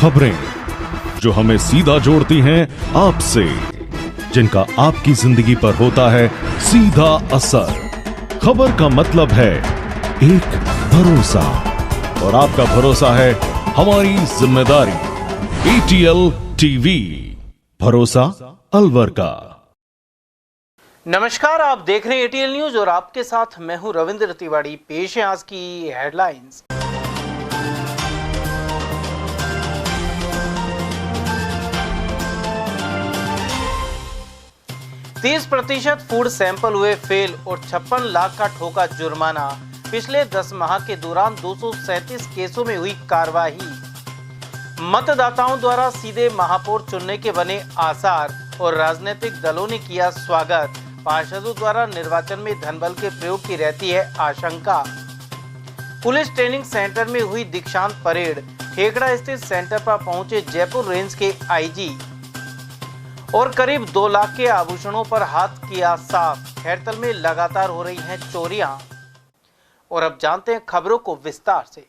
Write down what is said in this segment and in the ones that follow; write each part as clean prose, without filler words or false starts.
खबरें जो हमें सीधा जोड़ती हैं आपसे, जिनका आपकी जिंदगी पर होता है सीधा असर। खबर का मतलब है एक भरोसा, और आपका भरोसा है हमारी जिम्मेदारी। ATL टीवी, भरोसा अलवर का। नमस्कार, आप देख रहे हैं ATL न्यूज और आपके साथ मैं हूं रविंद्र तिवारी। पेश है आज की हेडलाइंस। %30 फूड सैंपल हुए फेल और 56 लाख का ठोका जुर्माना। पिछले 10 माह के दौरान 237 केसों में हुई कार्रवाई। मतदाताओं द्वारा सीधे महापौर चुनने के बने आसार और राजनीतिक दलों ने किया स्वागत। पार्षदों द्वारा निर्वाचन में धनबल के प्रयोग की रहती है आशंका। पुलिस ट्रेनिंग सेंटर में हुई दीक्षांत परेड। ठेकड़ा स्थित सेंटर पर पहुंचे जयपुर रेंज के IG और करीब 2 लाख के आभूषणों पर हाथ किया साफ। खैरतल में लगातार हो रही हैं चोरियां। और अब जानते हैं खबरों को विस्तार से।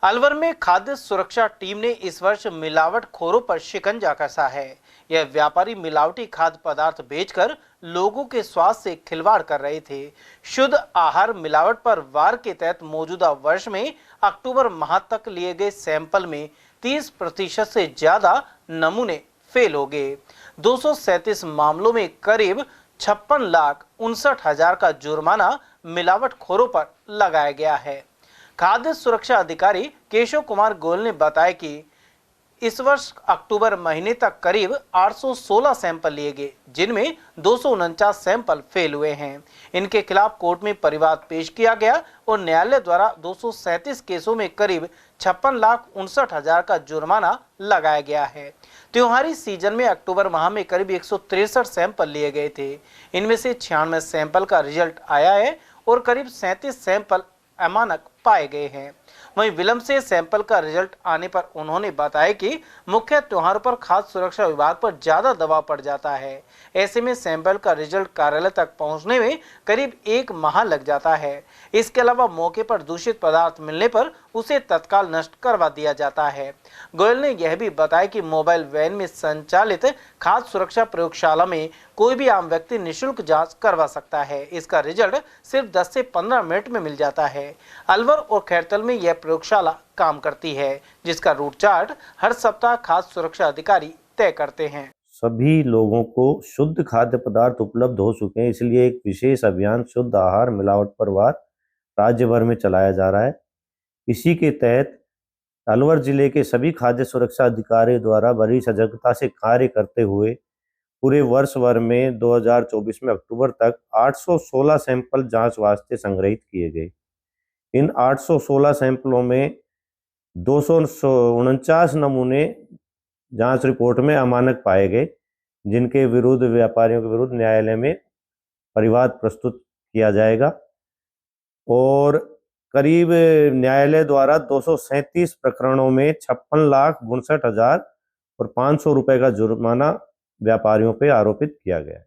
अलवर में खाद्य सुरक्षा टीम ने इस वर्ष मिलावटखोरों पर शिकंजा कसा है। यह व्यापारी मिलावटी खाद्य पदार्थ बेचकर लोगों के स्वास्थ्य से खिलवाड़ कर रहे थे। शुद्ध आहार मिलावट पर वार के तहत मौजूदा वर्ष में अक्टूबर माह तक लिए गए सैंपल में 30% से ज्यादा नमूने फेल हो गए। 237 मामलों में करीब 56,59,000 का जुर्माना मिलावटखोरों पर लगाया गया है। खाद्य सुरक्षा अधिकारी केशव कुमार गोयल ने बताया कि इस वर्ष अक्टूबर महीने तक करीब 816 सैंपल लिए गए, जिनमें 249 सैंपल फेल हुए हैं। इनके खिलाफ कोर्ट में परिवाद पेश किया गया और न्यायालय द्वारा 237 केसों में करीब 56,59,000 का जुर्माना लगाया गया है। त्योहारी सीजन में अक्टूबर माह में करीब 163 सैंपल लिए गए थे। इनमें से 96 सैंपल का रिजल्ट आया है और करीब 37 सैंपल अमानक पाए गए हैं। वहीं विलंब से सैंपल का रिजल्ट आने पर उन्होंने बताया कि मुख्य त्योहारों पर खाद्य सुरक्षा विभाग पर ज्यादा दबाव पड़ जाता है। ऐसे में सैंपल का रिजल्ट कार्यालय तक पहुंचने में करीब 1 माह लग जाता है। इसके अलावा मौके पर दूषित पदार्थ मिलने पर उसे तत्काल नष्ट करवा दिया जाता है। गोयल ने यह भी बताया कि मोबाइल वैन में संचालित खाद्य सुरक्षा प्रयोगशाला में कोई भी आम व्यक्ति निःशुल्क जांच करवा सकता है। इसका रिजल्ट सिर्फ 10 से 15 मिनट में मिल जाता है। अलवर और खैरतल में यह प्रयोगशाला काम करती है, जिसका रूट चार्ट हर सप्ताह खाद्य सुरक्षा अधिकारी तय करते हैं। सभी लोगों को शुद्ध खाद्य पदार्थ उपलब्ध हो चुके हैं, इसलिए एक विशेष अभियान शुद्ध आहार मिलावट पर वार राज्य भर में चलाया जा रहा है। इसी के तहत अलवर जिले के सभी खाद्य सुरक्षा अधिकारियों द्वारा बड़ी सजगता से कार्य करते हुए पूरे वर्ष भर में 2024 में अक्टूबर तक 816 सैंपल जांच वास्ते संग्रहित किए गए। इन 816 सैंपलों में 249 नमूने जांच रिपोर्ट में अमानक पाए गए, जिनके विरुद्ध व्यापारियों के विरुद्ध न्यायालय में परिवाद प्रस्तुत किया जाएगा। और करीब न्यायालय द्वारा 237 प्रकरणों में 56,59,000 और 500 रुपए का जुर्माना व्यापारियों पर आरोपित किया गया है।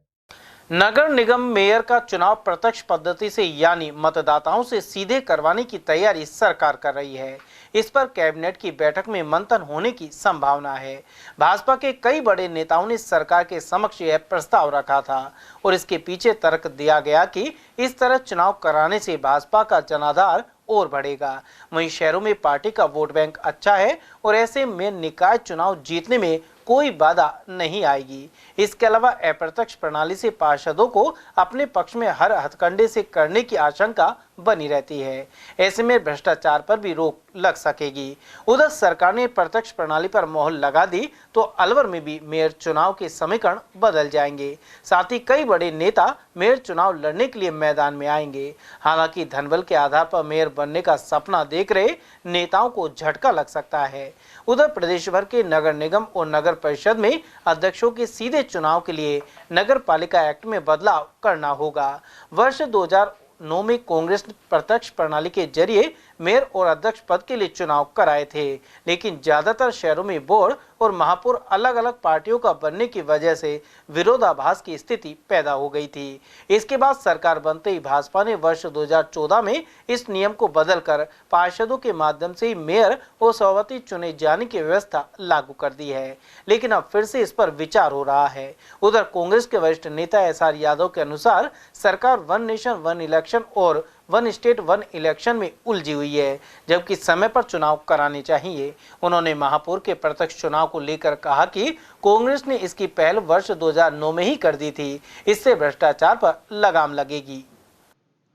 नगर निगम मेयर का चुनाव प्रत्यक्ष पद्धति से यानी मतदाताओं से सीधे करवाने की तैयारी सरकार कर रही है। इस पर कैबिनेट की बैठक में मंथन होने की संभावना है। भाजपा के कई बड़े नेताओं ने सरकार के समक्ष यह प्रस्ताव रखा था और इसके पीछे तर्क दिया गया कि इस तरह चुनाव कराने से भाजपा का जनाधार और बढ़ेगा। वहीं शहरों में पार्टी का वोट बैंक अच्छा है और ऐसे में निकाय चुनाव जीतने में कोई बाधा नहीं आएगी। इसके अलावा अप्रत्यक्ष प्रणाली से पार्षदों को अपने पक्ष में हर हथकंडे से करने की आशंका बनी रहती है। ऐसे में भ्रष्टाचार पर भी रोक लग सकेगी। उधर सरकार ने प्रत्यक्ष प्रणाली पर मोहर लगा दी तो अलवर में भी मेयर चुनाव के समीकरण बदल जाएंगे। साथ ही कई बड़े नेता मेयर चुनाव लड़ने के लिए मैदान में आएंगे। हालांकि धनबल के आधार पर मेयर बनने का सपना देख रहे नेताओं को झटका लग सकता है। उधर प्रदेश भर के नगर निगम और नगर परिषद में अध्यक्षों के सीधे चुनाव के लिए नगर पालिका एक्ट में बदलाव करना होगा। वर्ष 2009 में कांग्रेस ने प्रत्यक्ष प्रणाली के जरिए मेयर और अध्यक्ष पद के लिए चुनाव कराए थे, लेकिन ज्यादातर शहरों में बोर्ड और महापौर अलग अलग पार्टियों का बनने की वजह से विरोधाभास की स्थिति पैदा हो गई थी। इसके बाद सरकार बनते ही भाजपा ने वर्ष 2014 में इस नियम को बदलकर पार्षदों के माध्यम से ही मेयर और सभापति चुने जाने की व्यवस्था लागू कर दी है, लेकिन अब फिर से इस पर विचार हो रहा है। उधर कांग्रेस के वरिष्ठ नेता SR यादव के अनुसार सरकार वन नेशन वन इलेक्शन और वन स्टेट वन इलेक्शन में उलझी हुई है, जबकि समय पर चुनाव कराने चाहिए। उन्होंने महापौर के प्रत्यक्ष चुनाव को लेकर कहा कि कांग्रेस ने इसकी पहल वर्ष 2009 में ही कर दी थी, इससे भ्रष्टाचार पर लगाम लगेगी।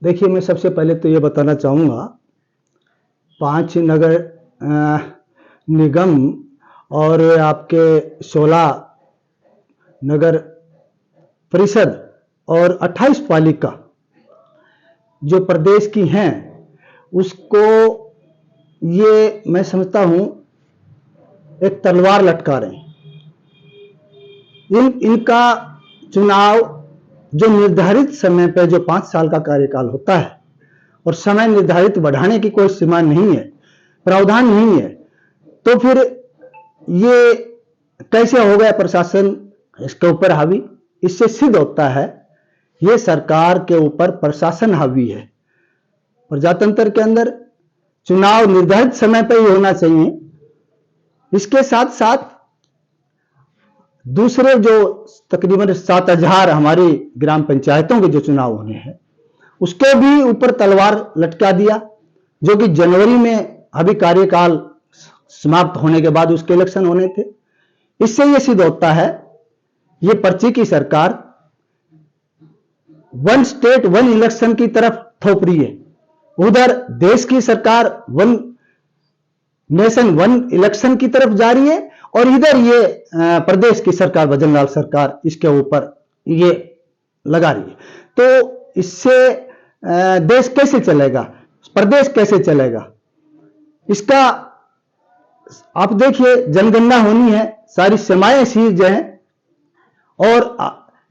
देखिए, मैं सबसे पहले तो ये बताना चाहूँगा, 5 नगर निगम और आपके 16 नगर परिषद और 28 पालिका जो प्रदेश की हैं, उसको ये मैं समझता हूं एक तलवार लटका रहे हैं। इनका चुनाव जो निर्धारित समय पर, जो 5 साल का कार्यकाल होता है और समय निर्धारित बढ़ाने की कोई सीमा नहीं है, प्रावधान नहीं है, तो फिर ये कैसे हो गया प्रशासन इसके ऊपर हावी? इससे सिद्ध होता है ये सरकार के ऊपर प्रशासन हावी है। प्रजातंत्र के अंदर चुनाव निर्धारित समय पर ही होना चाहिए। इसके साथ साथ दूसरे जो तकरीबन 7000 हमारी ग्राम पंचायतों के जो चुनाव होने हैं, उसके भी ऊपर तलवार लटका दिया, जो कि जनवरी में अभी कार्यकाल समाप्त होने के बाद उसके इलेक्शन होने थे। इससे यह सिद्ध होता है ये पर्ची की सरकार वन स्टेट वन इलेक्शन की तरफ थोप रही है। उधर देश की सरकार वन नेशन वन इलेक्शन की तरफ जा रही है और इधर ये प्रदेश की सरकार, भजनलाल सरकार, इसके ऊपर ये लगा रही है। तो इससे देश कैसे चलेगा, प्रदेश कैसे चलेगा? इसका आप देखिए, जनगणना होनी है, सारी सीमाएं सीज हैं, और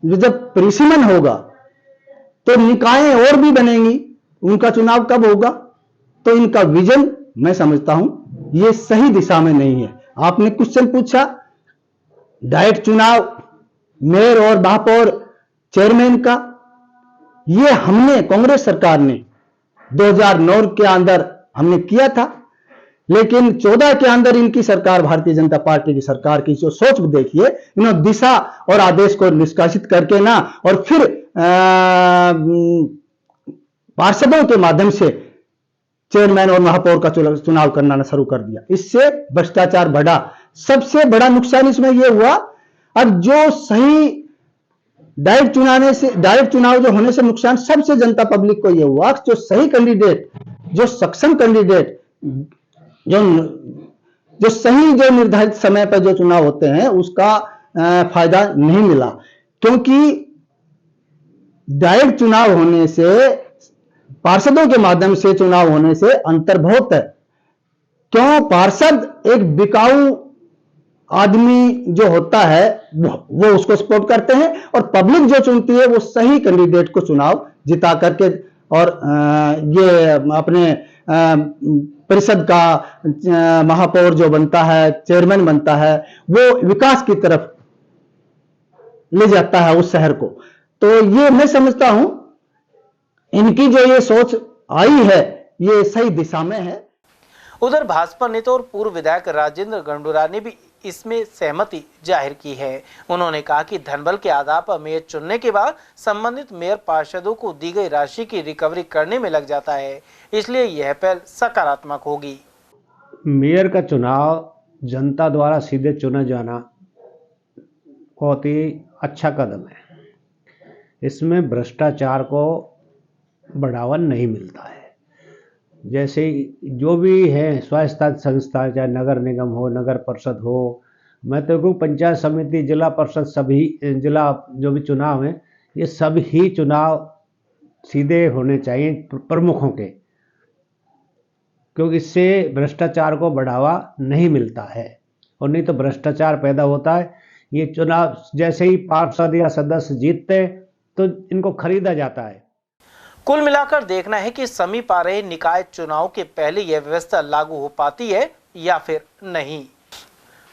जब परिसीमन होगा तो निकायें और भी बनेंगी। उनका चुनाव कब होगा? तो इनका विजन मैं समझता हूं ये सही दिशा में नहीं है। आपने क्वेश्चन पूछा डायरेक्ट चुनाव मेयर और महापौर चेयरमैन का, ये हमने कांग्रेस सरकार ने 2009 के अंदर हमने किया था, लेकिन 14 के अंदर इनकी सरकार, भारतीय जनता पार्टी की सरकार की जो सोच देखिए, इन्होंने दिशा और आदेश को निष्कासित करके ना, और फिर पार्षदों के माध्यम से चेयरमैन और महापौर का चुनाव करना शुरू कर दिया। इससे भ्रष्टाचार बढ़ा। सबसे बड़ा नुकसान इसमें यह हुआ, अब जो सही डायरेक्ट चुनाव जो होने से नुकसान सबसे जनता पब्लिक को यह हुआ, जो सही कैंडिडेट, जो सक्षम कैंडिडेट, जो सही जो निर्धारित समय पर जो चुनाव होते हैं उसका फायदा नहीं मिला, क्योंकि डायरेक्ट चुनाव होने से, पार्षदों के माध्यम से चुनाव होने से अंतर बहुत है। क्यों? पार्षद एक बिकाऊ आदमी जो होता है वो उसको सपोर्ट करते हैं, और पब्लिक जो चुनती है वो सही कैंडिडेट को चुनाव जिता करके, और ये अपने परिषद का महापौर जो बनता है, चेयरमैन बनता है, वो विकास की तरफ ले जाता है उस शहर को। तो ये मैं समझता हूं इनकी जो ये सोच आई है ये सही दिशा में है। उधर भाजपा नेता और पूर्व विधायक राजेंद्र गंडूरा ने भी इसमें सहमति जाहिर की है। उन्होंने कहा कि धनबल के आधार पर मेयर चुनने के बाद संबंधित मेयर पार्षदों को दी गई राशि की रिकवरी करने में लग जाता है, इसलिए यह पहल सकारात्मक होगी। मेयर का चुनाव जनता द्वारा सीधे चुना जाना बहुत ही अच्छा कदम है। इसमें भ्रष्टाचार को बढ़ावा नहीं मिलता है। जैसे जो भी है स्वायत्त संस्था, चाहे नगर निगम हो, नगर परिषद हो, मैं तो कहूँ पंचायत समिति, जिला परिषद, सभी जिला जो भी चुनाव हैं, ये सभी चुनाव सीधे होने चाहिए प्रमुखों के, क्योंकि इससे भ्रष्टाचार को बढ़ावा नहीं मिलता है, और नहीं तो भ्रष्टाचार पैदा होता है। ये चुनाव जैसे ही पार्षद या सदस्य जीतते तो इनको खरीदा जाता है। कुल मिलाकर देखना है कि समीप आ रहे निकाय चुनाव के पहले यह व्यवस्था लागू हो पाती है या फिर नहीं।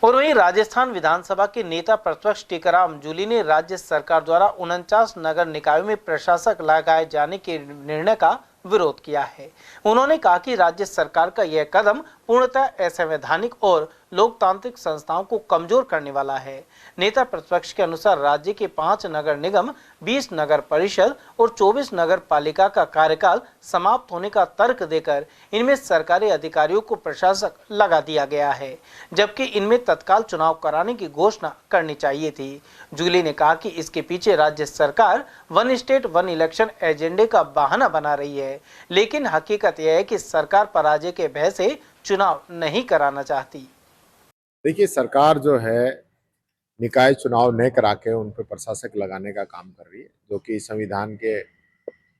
और वहीं राजस्थान विधानसभा के नेता प्रतिपक्ष टीकाराम जूली ने राज्य सरकार द्वारा 49 नगर निकायों में प्रशासक लगाए जाने के निर्णय का विरोध किया है। उन्होंने कहा कि राज्य सरकार का यह कदम पूर्णतः असंवैधानिक और लोकतांत्रिक संस्थाओं को कमजोर करने वाला है। नेता प्रतिपक्ष के अनुसार राज्य के 5 नगर निगम, 20 नगर परिषद और 24 नगर पालिका का कार्यकाल समाप्त होने का तर्क देकर इनमें सरकारी अधिकारियों को प्रशासक लगा दिया गया है, जबकि इनमें तत्काल चुनाव कराने की घोषणा करनी चाहिए थी। जूली ने कहा कि इसके पीछे राज्य सरकार वन स्टेट वन इलेक्शन एजेंडे का बहाना बना रही है, लेकिन हकीकत यह है कि सरकार पराजय के भय से चुनाव नहीं कराना चाहती। देखिए, सरकार जो है निकाय चुनाव न करा के उन पर प्रशासक लगाने का काम कर रही है, जो कि संविधान के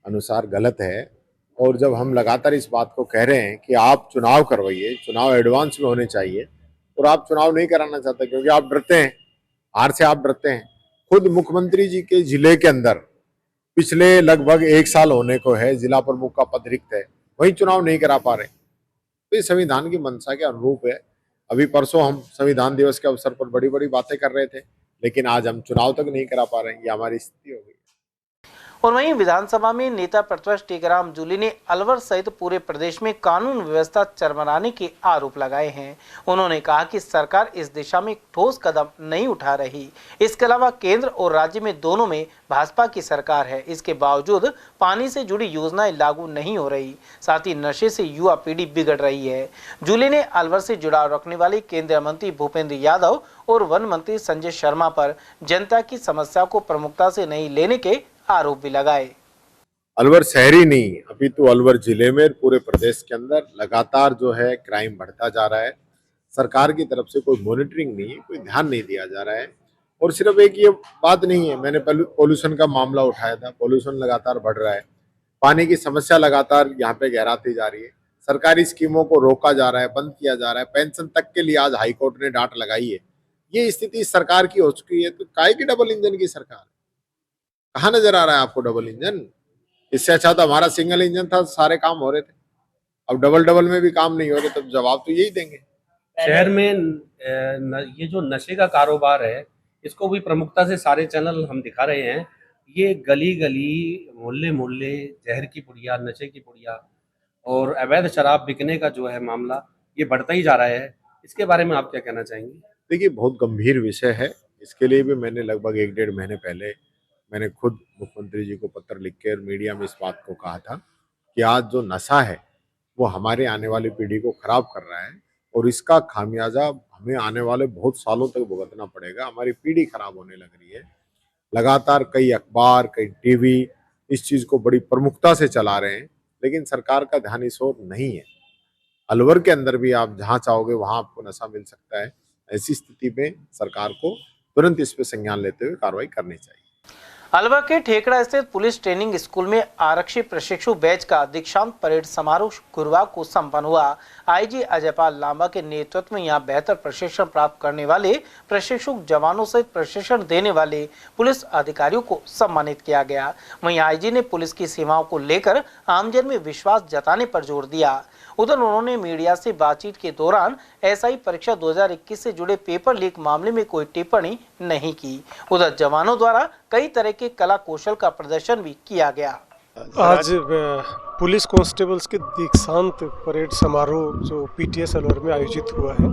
अनुसार गलत है। और जब हम लगातार इस बात को कह रहे हैं कि आप चुनाव करवाइए, चुनाव एडवांस में होने चाहिए, और आप चुनाव नहीं कराना चाहते क्योंकि आप डरते हैं, हार से आप डरते हैं। खुद मुख्यमंत्री जी के जिले के अंदर पिछले लगभग 1 साल होने को है, जिला प्रमुख का पद रिक्त है, वही चुनाव नहीं करा पा रहे। तो ये संविधान की मंशा के अनुरूप है। अभी परसों हम संविधान दिवस के अवसर पर बड़ी बड़ी बातें कर रहे थे, लेकिन आज हम चुनाव तक नहीं करा पा रहे हैं। ये हमारी स्थिति हो गई। और वहीं विधानसभा में नेता प्रतिपक्ष टीकाराम जूली ने अलवर सहित पूरे प्रदेश में कानून व्यवस्था चरमराने के आरोप लगाए हैं। उन्होंने कहा कि सरकार इस दिशा में ठोस कदम नहीं उठा रही। इसके अलावा केंद्र और राज्य में दोनों में भाजपा की सरकार है, इसके बावजूद पानी से जुड़ी योजनाएं लागू नहीं हो रही, साथ ही नशे से युवा पीढ़ी बिगड़ रही है। जूली ने अलवर से जुड़ाव रखने वाले केंद्रीय मंत्री भूपेंद्र यादव और वन मंत्री संजय शर्मा पर जनता की समस्या को प्रमुखता से नहीं लेने के आरोप भी लगाए। अलवर शहरी नहीं, अभी तो अलवर जिले में पूरे प्रदेश के अंदर लगातार जो है क्राइम बढ़ता जा रहा है। सरकार की तरफ से कोई मॉनिटरिंग नहीं है, कोई ध्यान नहीं दिया जा रहा है। और सिर्फ एक ये बात नहीं है, मैंने पॉल्यूशन का मामला उठाया था। पॉल्यूशन लगातार बढ़ रहा है, पानी की समस्या लगातार यहाँ पे गहराती जा रही है। सरकारी स्कीमों को रोका जा रहा है, बंद किया जा रहा है, पेंशन तक के लिए आज हाईकोर्ट ने डांट लगाई है। ये स्थिति सरकार की हो चुकी है। तो काहे की डबल इंजन की सरकार? कहाँ नजर आ रहा है आपको डबल इंजन? इससे अच्छा तो हमारा सिंगल इंजन था, सारे काम हो रहे थे। अब डबल में भी काम नहीं हो रहे, तब जवाब तो यही देंगे। शहर में ये जो नशे का कारोबार है, इसको भी प्रमुखता से सारे चैनल हम दिखा रहे हैं। ये गली गली, मोहल्ले मोहल्ले जहर की पुड़िया, नशे की पुड़िया और अवैध शराब बिकने का जो है मामला, ये बढ़ता ही जा रहा है। इसके बारे में आप क्या कहना चाहेंगे? देखिए, बहुत गंभीर विषय है। इसके लिए भी मैंने लगभग 1-1.5 महीने पहले मैंने खुद मुख्यमंत्री जी को पत्र लिख कर मीडिया में इस बात को कहा था कि आज जो नशा है वो हमारे आने वाली पीढ़ी को खराब कर रहा है, और इसका खामियाजा हमें आने वाले बहुत सालों तक भुगतना पड़ेगा। हमारी पीढ़ी खराब होने लग रही है। लगातार कई अखबार, कई टीवी इस चीज को बड़ी प्रमुखता से चला रहे हैं, लेकिन सरकार का ध्यान इस ओर नहीं है। अलवर के अंदर भी आप जहां चाहोगे वहां आपको नशा मिल सकता है। ऐसी स्थिति में सरकार को तुरंत इस पर संज्ञान लेते हुए कार्रवाई करनी चाहिए। अलवर के ठेकड़ा स्थित पुलिस ट्रेनिंग स्कूल में आरक्षी प्रशिक्षु बैच का दीक्षांत परेड समारोह गुरुवार को संपन्न हुआ। आईजी अजयपाल लांबा के नेतृत्व में यहां बेहतर प्रशिक्षण प्राप्त करने वाले प्रशिक्षु जवानों सहित प्रशिक्षण देने वाले पुलिस अधिकारियों को सम्मानित किया गया। वहीं आईजी ने पुलिस की सेवाओं को लेकर आमजन में विश्वास जताने पर जोर दिया। उधर उन्होंने मीडिया से बातचीत के दौरान एसआई परीक्षा 2021 से जुड़े पेपर लीक मामले में कोई टिप्पणी नहीं की। उधर जवानों द्वारा कई तरह के कला कौशल का प्रदर्शन भी किया गया। आज पुलिस कांस्टेबल्स के दीक्षांत परेड समारोह जो पीटीएस अलवर में आयोजित हुआ है,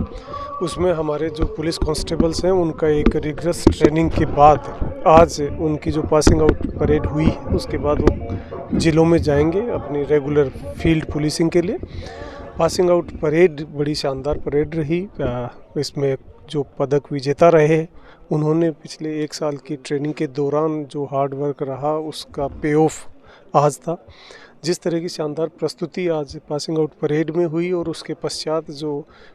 उसमें हमारे जो पुलिस कांस्टेबल्स हैं उनका एक रिगरस ट्रेनिंग के बाद आज उनकी जो पासिंग आउट परेड हुई है, उसके बाद वो जिलों में जाएंगे अपनी रेगुलर फील्ड पुलिसिंग के लिए। पासिंग आउट परेड बड़ी शानदार परेड रही। इसमें जो पदक विजेता रहे उन्होंने पिछले 1 साल की ट्रेनिंग के दौरान जो हार्ड वर्क रहा उसका पे ऑफ आज था। जिस तरह की शानदार प्रस्तुति आज पासिंग आउट परेड में हुई और उसके पश्चात जो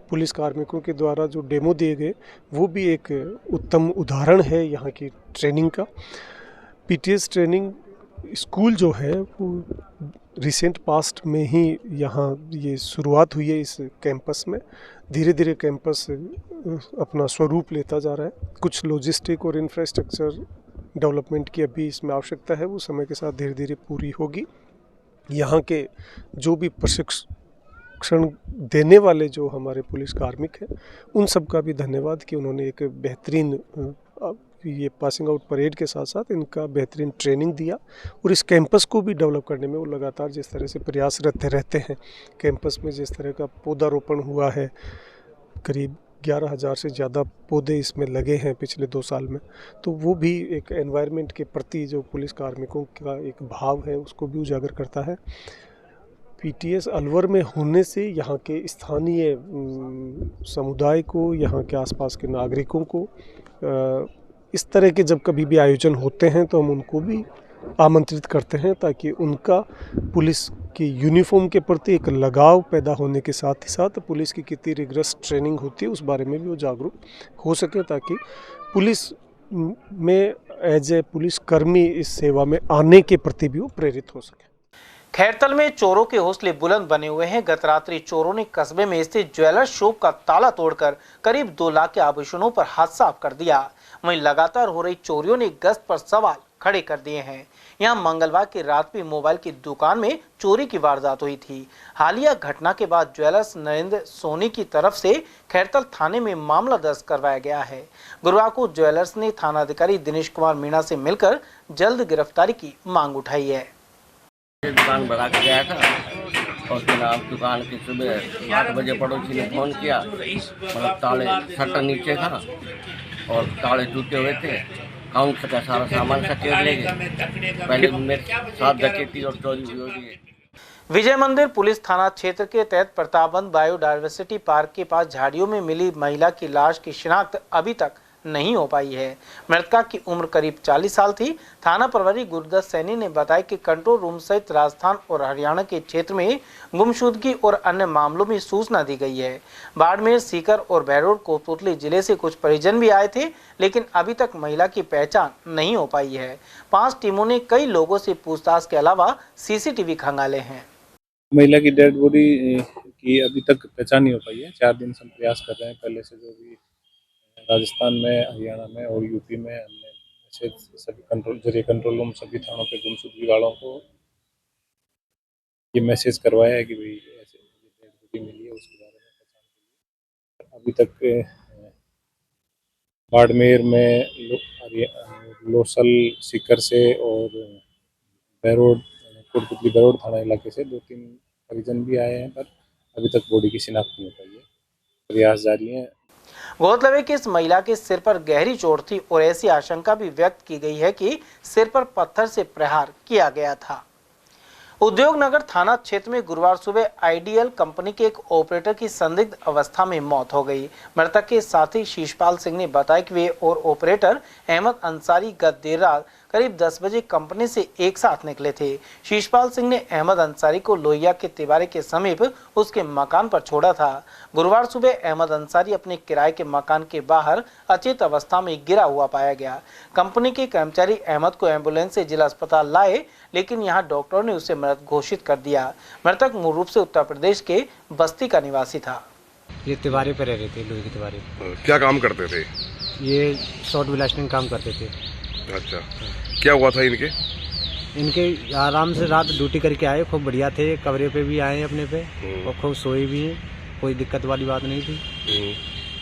पुलिस कार्मिकों के द्वारा जो डेमो दिए गए, वो भी एक उत्तम उदाहरण है यहाँ की ट्रेनिंग का। पीटीएस ट्रेनिंग स्कूल जो है वो रिसेंट पास्ट में ही यहाँ ये शुरुआत हुई है। इस कैंपस में धीरे धीरे कैंपस अपना स्वरूप लेता जा रहा है। कुछ लॉजिस्टिक और इंफ्रास्ट्रक्चर डेवलपमेंट की अभी इसमें आवश्यकता है, वो समय के साथ धीरे धीरे पूरी होगी। यहाँ के जो भी प्रशिक्षण देने वाले जो हमारे पुलिस कार्मिक हैं, उन सब का भी धन्यवाद कि उन्होंने एक बेहतरीन ये पासिंग आउट परेड के साथ साथ इनका बेहतरीन ट्रेनिंग दिया और इस कैंपस को भी डेवलप करने में वो लगातार जिस तरह से प्रयासरत रहते हैं। कैंपस में जिस तरह का पौधारोपण हुआ है, करीब 11,000 से ज़्यादा पौधे इसमें लगे हैं पिछले 2 साल में, तो वो भी एक एनवायरनमेंट के प्रति जो पुलिस कार्मिकों का एक भाव है उसको भी उजागर करता है। पीटीएस अलवर में होने से यहाँ के स्थानीय समुदाय को, यहाँ के आसपास के नागरिकों को इस तरह के जब कभी भी आयोजन होते हैं तो हम उनको भी आमंत्रित करते हैं ताकि उनका पुलिस की यूनिफॉर्म के प्रति एक लगाव पैदा होने के साथ ही साथ पुलिस की कितनी रिगरस ट्रेनिंग होती है उस बारे में भी वो जागरूक हो सके, ताकि पुलिस में एज ए पुलिस कर्मी इस सेवा में आने के प्रति भी वो प्रेरित हो सके। खैरतल में चोरों के हौसले बुलंद बने हुए हैं। गत रात्रि चोरों ने कस्बे में स्थित ज्वेलर्स शॉप का ताला तोड़कर करीब 2 लाख के आभूषणों पर हाथ साफ कर दिया। वहीं लगातार हो रही चोरियों ने गश्त पर सवाल खड़े कर दिए हैं। यहां मंगलवार की रात भी मोबाइल की दुकान में चोरी की वारदात हुई थी। हालिया घटना के बाद ज्वेलर्स नरेंद्र सोनी की तरफ से खैरतल थाने में मामला दर्ज करवाया गया है। गुरुवार को ज्वेलर्स ने थानाधिकारी दिनेश कुमार मीणा से मिलकर जल्द गिरफ्तारी की मांग उठाई है। दुकान बढ़ा के गया था और फिर आप दुकान के सुबह 8 बजे पड़ोसी ने फ़ोन किया, मतलब ताले शटर नीचे था और ताले टूटे हुए थे। काउंटर का सारा सामान सकेर ले गए। पहले मेरे साथ डकैती और चोरी हुई है। विजय मंदिर पुलिस थाना क्षेत्र के तहत प्रतापबंद बायोडायवर्सिटी पार्क के पास झाड़ियों में मिली महिला की लाश की शिनाख्त अभी तक नहीं हो पाई है। मृतका की उम्र करीब 40 साल थी। थाना प्रभारी गुरुदत्त सैनी ने बताया कि कंट्रोल रूम सहित राजस्थान और हरियाणा के क्षेत्र में गुमशुदगी और अन्य मामलों में सूचना दी गई है। बाड़मेर, सीकर और बहरोड कोटपुतली जिले से कुछ परिजन भी आए थे, लेकिन अभी तक महिला की पहचान नहीं हो पाई है। 5 टीमों ने कई लोगों से पूछताछ के अलावा सीसीटीवी खंगाले हैं। महिला की डेड बॉडी की अभी तक पहचान नहीं हो पाई है। 4 दिन से हम प्रयास कर रहे हैं। पहले से जो भी राजस्थान में, हरियाणा में और यूपी में हमने सभी कंट्रोल रूम सभी थानों पे गुमशुदगी वालों को ये मैसेज करवाया है कि भाई ऐसे डेड बॉडी मिली है, उसके बारे में पहचान। अभी तक बाड़मेर में लोसल, सीकर से और बहरोड, कोटपुतली बहरोड थाना इलाके से 2-3 परिजन भी आए हैं, पर अभी तक बॉडी की शिनाख्त नहीं हो पाई है। प्रयास जारी है। गौरतलब है कि इस महिला के सिर पर गहरी चोट थी और ऐसी आशंका भी व्यक्त की गई है कि सिर पर पत्थर से प्रहार किया गया था। उद्योगनगर थाना क्षेत्र में गुरुवार सुबह आइडियल कंपनी के एक ऑपरेटर की संदिग्ध अवस्था में मौत हो गई। मृतक के साथी शीशपाल सिंह ने बताया कि वे और ऑपरेटर अहमद अंसारी गत देर रात करीब 10 बजे कंपनी से एक साथ निकले थे। शीशपाल सिंह ने अहमद अंसारी को लोहिया के तिवारी के समीप उसके मकान पर छोड़ा था। गुरुवार सुबह अहमद अंसारी अपने किराए के मकान के बाहर अचेत अवस्था में गिरा हुआ पाया गया। कंपनी के कर्मचारी अहमद को एम्बुलेंस से जिला अस्पताल लाए, लेकिन यहां डॉक्टरों ने उसे मृत घोषित कर दिया। मृतक मूल रूप से उत्तर प्रदेश के बस्ती का निवासी था। ये तिवारी पे रह रहे थे, लोही के तिवारी। क्या काम करते थे? ये शॉर्ट ब्लास्टिंग काम करते थे। अच्छा, क्या हुआ था इनके आराम से रात ड्यूटी करके आए, खूब बढ़िया थे। कमरे पे भी आए अपने पे और खूब सोए भी हैं, कोई दिक्कत वाली बात नहीं थी।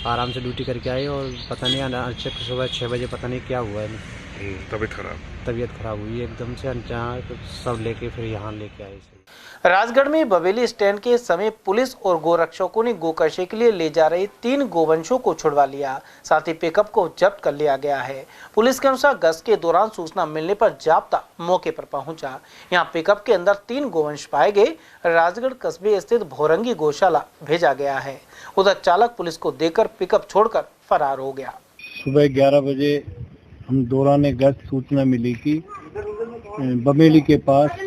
आराम से ड्यूटी करके आए और पता नहीं अचानक सुबह 6 बजे पता नहीं क्या हुआ है, तबीयत खराब हुई एकदम से। अचानक सब लेके फिर यहाँ लेके आए। राजगढ़ में बवेली स्टैंड के समीप पुलिस और गोरक्षकों ने गोकर्षे के लिए ले जा रहे 3 गोवंशों को छुड़वा लिया। साथ ही पिकअप को जब्त कर लिया गया है। पुलिस के अनुसार गश्त के दौरान सूचना मिलने पर जाब्ता मौके पर पहुंचा। यहां पिकअप के अंदर 3 गोवंश पाए गए। राजगढ़ कस्बे स्थित भोरंगी गौशाला भेजा गया है। उधर चालक पुलिस को देकर पिकअप छोड़कर फरार हो गया। सुबह 11 बजे हम दौरान गश्त सूचना मिली कि बमेली के पास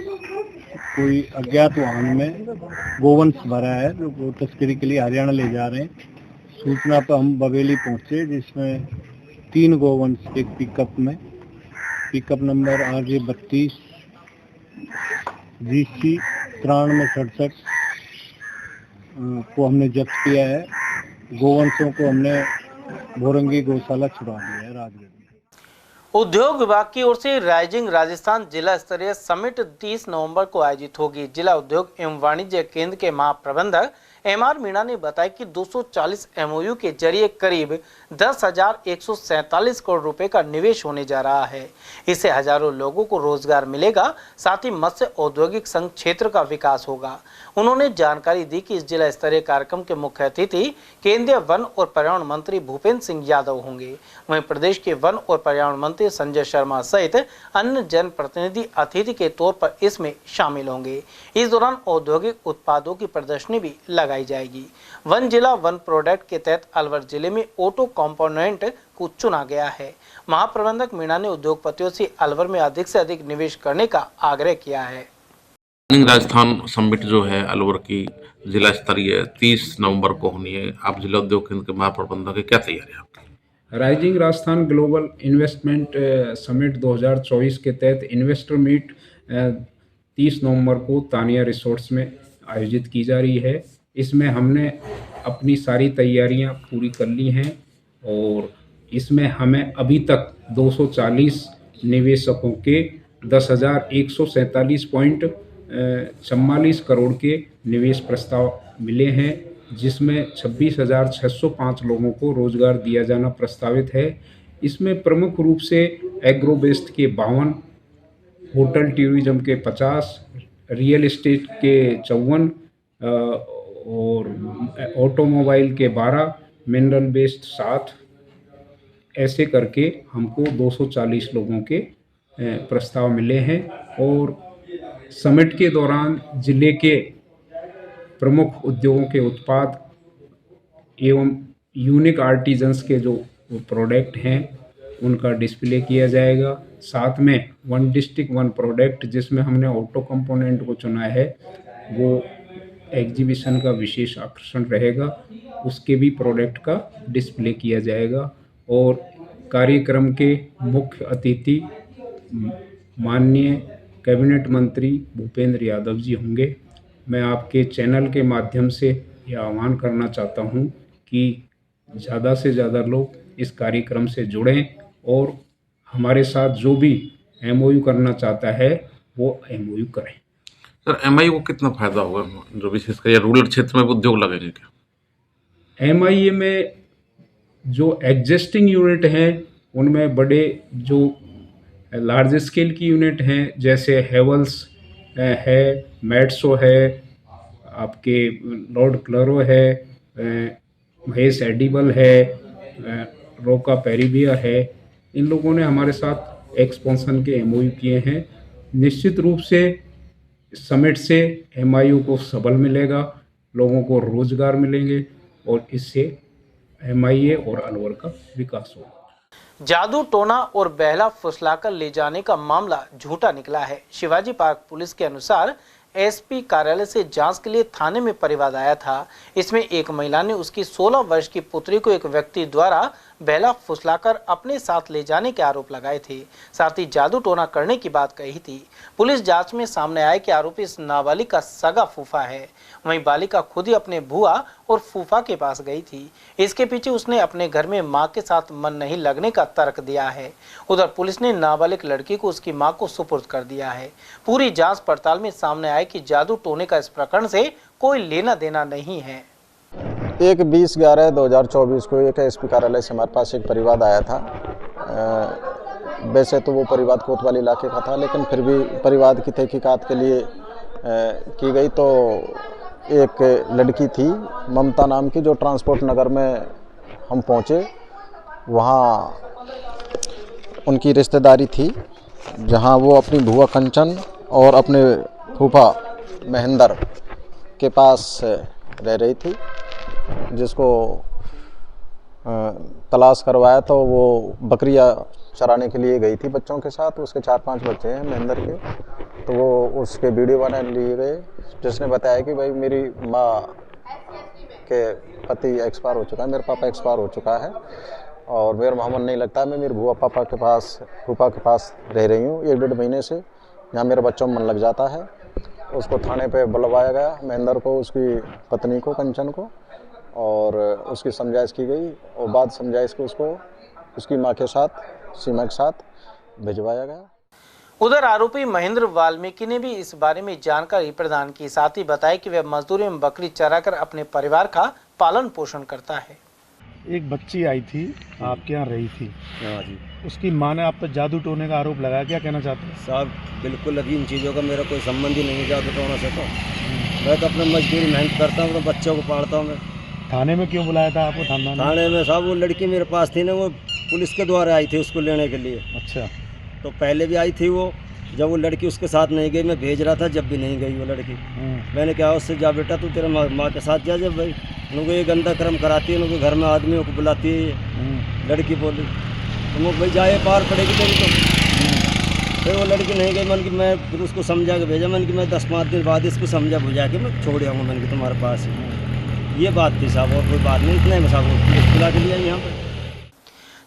कोई अज्ञात वाहन में गोवंश भरा है, जो वो तस्करी के लिए हरियाणा ले जा रहे हैं। सूचना पर हम बवेली पहुंचे, जिसमें 3 गोवंश एक पिकअप नंबर RJ 32 GC 9367 को हमने जब्त किया है। गोवंशों को हमने भोरंगी गौशाला छुड़ा दिया है राजगढ़। उद्योग विभाग की ओर से राइजिंग राजस्थान जिला स्तरीय समिट 30 नवंबर को आयोजित होगी। जिला उद्योग एवं वाणिज्य केंद्र के महाप्रबंधक एमआर मीणा ने बताया कि 240 एमओयू के जरिए करीब 10,147 करोड़ रुपए का निवेश होने जा रहा है। इससे हजारों लोगों को रोजगार मिलेगा, साथ ही मत्स्य औद्योगिक संघ क्षेत्र का विकास होगा। उन्होंने जानकारी दी कि इस जिला स्तरीय कार्यक्रम के मुख्य अतिथि केंद्रीय वन और पर्यावरण मंत्री भूपेंद्र सिंह यादव होंगे। वहीं प्रदेश के वन और पर्यावरण मंत्री संजय शर्मा सहित अन्य जनप्रतिनिधि अतिथि के तौर पर इसमें शामिल होंगे। इस दौरान औद्योगिक उत्पादों की प्रदर्शनी भी लगाई जाएगी। वन जिला वन प्रोडक्ट के तहत अलवर जिले में ऑटो कंपोनेंट को चुना गया है। महाप्रबंधक मीणा ने उद्योगपतियों से अलवर में अधिक से अधिक निवेश करने का आग्रह किया है। राजस्थान समिट जो है अलवर की जिला स्तरीय 30 नवंबर को होनी है। आप जिला उद्योग केंद्र के महाप्रबंधक है, क्या तैयारी है आपकी? Rising Rajasthan global investment summit 2024 के तहत इन्वेस्टर मीट 30 नवंबर को तानिया रिसोर्ट्स में आयोजित की जा रही है। इसमें हमने अपनी सारी तैयारियां पूरी कर ली हैं और इसमें हमें अभी तक 240 निवेशकों के 10,147.44 करोड़ के निवेश प्रस्ताव मिले हैं, जिसमें 26,605 लोगों को रोजगार दिया जाना प्रस्तावित है। इसमें प्रमुख रूप से एग्रो बेस्ड के 52, होटल टूरिज्म के 50, रियल एस्टेट के 54 और ऑटोमोबाइल के 12, मिनरल बेस्ड 7, ऐसे करके हमको 240 लोगों के प्रस्ताव मिले हैं। और समिट के दौरान जिले के प्रमुख उद्योगों के उत्पाद एवं यूनिक आर्टिजन्स के जो प्रोडक्ट हैं उनका डिस्प्ले किया जाएगा। साथ में वन डिस्ट्रिक्ट वन प्रोडक्ट, जिसमें हमने ऑटो कंपोनेंट को चुना है, वो एग्जीबिशन का विशेष आकर्षण रहेगा। उसके भी प्रोडक्ट का डिस्प्ले किया जाएगा। और कार्यक्रम के मुख्य अतिथि माननीय कैबिनेट मंत्री भूपेंद्र यादव जी होंगे। मैं आपके चैनल के माध्यम से यह आह्वान करना चाहता हूं कि ज़्यादा से ज़्यादा लोग इस कार्यक्रम से जुड़ें और हमारे साथ जो भी एमओयू करना चाहता है वो एमओयू करें। सर, एमआईए को कितना फायदा होगा, जो विशेषकर रूरल क्षेत्र में उद्योग लगेंगे क्या? एमआईए में जो एग्जिस्टिंग यूनिट हैं उनमें बड़े जो लार्ज स्केल की यूनिट हैं, जैसे हेवल्स है, मैट्सो है, आपके लॉर्ड क्लरो है, महेश एडिबल है, रोका पेरिबियर है, इन लोगों ने हमारे साथ एक्सपेंशन के एमओयू किए हैं। निश्चित रूप से समिट से एमआईयू को सबल मिलेगा, लोगों को रोजगार मिलेंगे और इससे एमआईए और अलवर का विकास होगा। जादू टोना और बहला फुसलाकर ले जाने का मामला झूठा निकला है। शिवाजी पार्क पुलिस के अनुसार एसपी कार्यालय से जांच के लिए थाने में परिवाद आया था। इसमें एक महिला ने उसकी 16 वर्ष की पुत्री को एक व्यक्ति द्वारा बहला फुसलाकर अपने साथ ले जाने के आरोप लगाए थे, साथ ही जादू टोना करने की बात कही थी। पुलिस जांच में सामने आया कि आरोपी इस नाबालिग का सगा फूफा है। वहीं बालिका खुद ही अपने बुआ और फूफा के पास गई थी। इसके पीछे उसने अपने घर में मां के साथ मन नहीं लगने का तर्क दिया है। उधर पुलिस ने नाबालिग लड़की को उसकी मां को सुपुर्द कर दिया है। पूरी जांच पड़ताल में सामने आया कि जादू टोने का इस प्रकरण से कोई लेना देना नहीं है। 1/20/2024 को एक एसपी कार्यालय से हमारे पास एक परिवाद आया था। वैसे तो वो परिवाद कोतवाली इलाके का था, लेकिन फिर भी परिवाद की तहकीकात के लिए की गई तो एक लड़की थी ममता नाम की, जो ट्रांसपोर्ट नगर में हम पहुँचे। वहाँ उनकी रिश्तेदारी थी, जहाँ वो अपनी बुआ कंचन और अपने फूफा महेंद्र के पास रह रही थी, जिसको तलाश करवाया तो वो बकरियां चराने के लिए गई थी बच्चों के साथ। उसके 4-5 बच्चे हैं महेंद्र के, तो वो उसके वीडियो बना लिए गए, जिसने बताया कि भाई मेरी माँ के पति एक्सपायर हो चुका है, मेरे पापा एक्सपायर हो चुका है और मेरा मन नहीं लगता है। मैं मेरे बुआ पापा के पास फूफा के पास रह रही हूँ 1-1.5 महीने से, जहाँ मेरे बच्चों में मन लग जाता है। उसको थाने पे बुलवाया गया, महेंद्र को, उसकी पत्नी को कंचन को, और उसकी समझाइश की गई और बाद समझाइश को उसको उसकी मां के साथ सीमा के साथ भिजवाया गया। उधर आरोपी महेंद्र वाल्मीकि ने भी इस बारे में जानकारी प्रदान की, साथ ही बताया कि वह मजदूरी में बकरी चराकर अपने परिवार का पालन पोषण करता है। एक बच्ची आई थी आपके यहाँ रही थी जी, उसकी माँ ने आप पर जादू टोने का आरोप लगाया, क्या कहना चाहते हैं? साहब बिल्कुल इन चीज़ों का मेरा कोई संबंध ही नहीं है जादू टोने से। तो मैं तो अपने मजदूरी मेहनत करता हूँ, तो बच्चों को पालता हूँ। मैं थाने में क्यों बुलाया था आपको? थाने में साहब वो लड़की मेरे पास थी ना, वो पुलिस के द्वारा आई थी उसको लेने के लिए। अच्छा, तो पहले भी आई थी वो, जब वो लड़की उसके साथ नहीं गई, मैं भेज रहा था, जब भी नहीं गई वो लड़की, मैंने कहा उससे जा बेटा तू तेरे माँ के साथ जा। जब भाई उनको ये गंदा कर्म कराती है, उनको घर में आदमियों को बुलाती है, लड़की बोली तो वो भाई जाए पार पड़ेगी तेरी। तो फिर वो लड़की नहीं गई, मन की मैं फिर उसको समझा के भेजा, मन की मैं 10-5 दिन बाद इसको समझा बुझा के मैं छोड़ आऊँगा, मन की तुम्हारे पास ही। ये बात थी साहब, और कोई बात नहीं, इतना ही साहब पुलिस बुला के लिया यहाँ पर।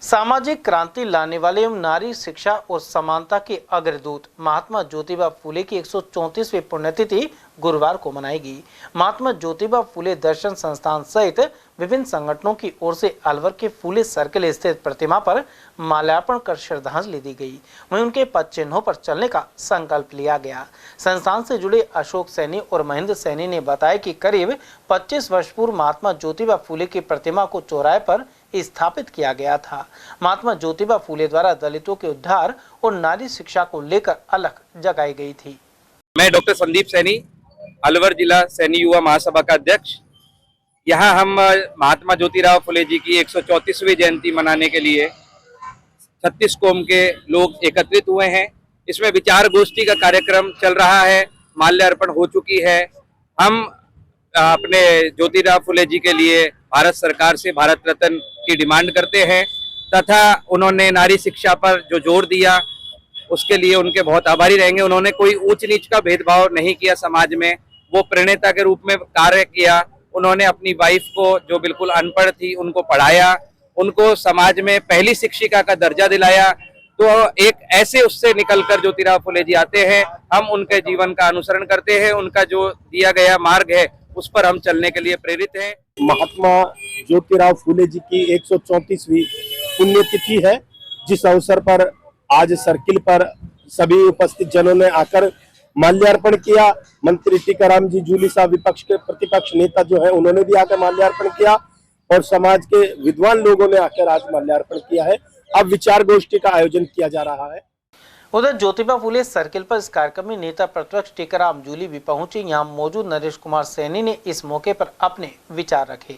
सामाजिक क्रांति लाने वाले एवं नारी शिक्षा और समानता के अग्रदूत महात्मा ज्योतिबा फूले की 134वीं पुण्यतिथि गुरुवार को मनाएगी। महात्मा ज्योतिबा फूले दर्शन संस्थान सहित विभिन्न संगठनों की ओर से अलवर के फूले सर्किल स्थित प्रतिमा पर माल्यार्पण कर श्रद्धांजलि दी गई। वहीं उनके पद चिन्हों पर चलने का संकल्प लिया गया। संस्थान से जुड़े अशोक सैनी और महेंद्र सैनी ने बताया कि करीब 25 वर्ष पूर्व महात्मा ज्योतिबा फूले की प्रतिमा को चौराहे पर स्थापित किया गया था। महात्मा ज्योतिबा फूले द्वारा दलितों के उद्धार और नारी शिक्षा को लेकर अलख जगाई गई थी। मैं डॉक्टर संदीप सैनी, अलवर जिला सैनी युवा महासभा का अध्यक्ष। यहाँ हम महात्मा ज्योतिराव फूले जी की 134वीं जयंती मनाने के लिए 36 कौम के लोग एकत्रित हुए हैं। इसमें विचार गोष्ठी का कार्यक्रम चल रहा है, माल्यार्पण हो चुकी है। हम अपने ज्योतिराव फूले जी के लिए भारत सरकार से भारत रत्न की डिमांड करते हैं तथा उन्होंने नारी शिक्षा पर जो जोर दिया उसके लिए उनके बहुत आभारी रहेंगे। उन्होंने कोई ऊंच नीच का भेदभाव नहीं किया समाज में, वो प्रणेता के रूप में कार्य किया। उन्होंने अपनी वाइफ को जो बिल्कुल अनपढ़ थी उनको पढ़ाया, उनको समाज में पहली शिक्षिका का दर्जा दिलाया। तो एक ऐसे उससे निकलकर ज्योतिराव फूले जी आते हैं, हम उनके जीवन का अनुसरण करते हैं, उनका जो दिया गया मार्ग है उस पर हम चलने के लिए प्रेरित हैं। महात्मा ज्योतिराव फूले जी की 134वीं पुण्यतिथि है, जिस अवसर पर आज सर्किल पर सभी उपस्थित जनों ने आकर माल्यार्पण किया। मंत्री टीकाराम जी जूली साहब विपक्ष के प्रतिपक्ष नेता जो है उन्होंने भी आकर माल्यार्पण किया और समाज के विद्वान लोगों ने आकर आज माल्यार्पण किया है। अब विचार गोष्ठी का आयोजन किया जा रहा है। उधर ज्योतिबा फूले सर्किल पर इस कार्यक्रम में नेता प्रतिपक्ष टीकाराम जूली भी पहुंचे। यहां मौजूद नरेश कुमार सैनी ने इस मौके पर अपने विचार रखे।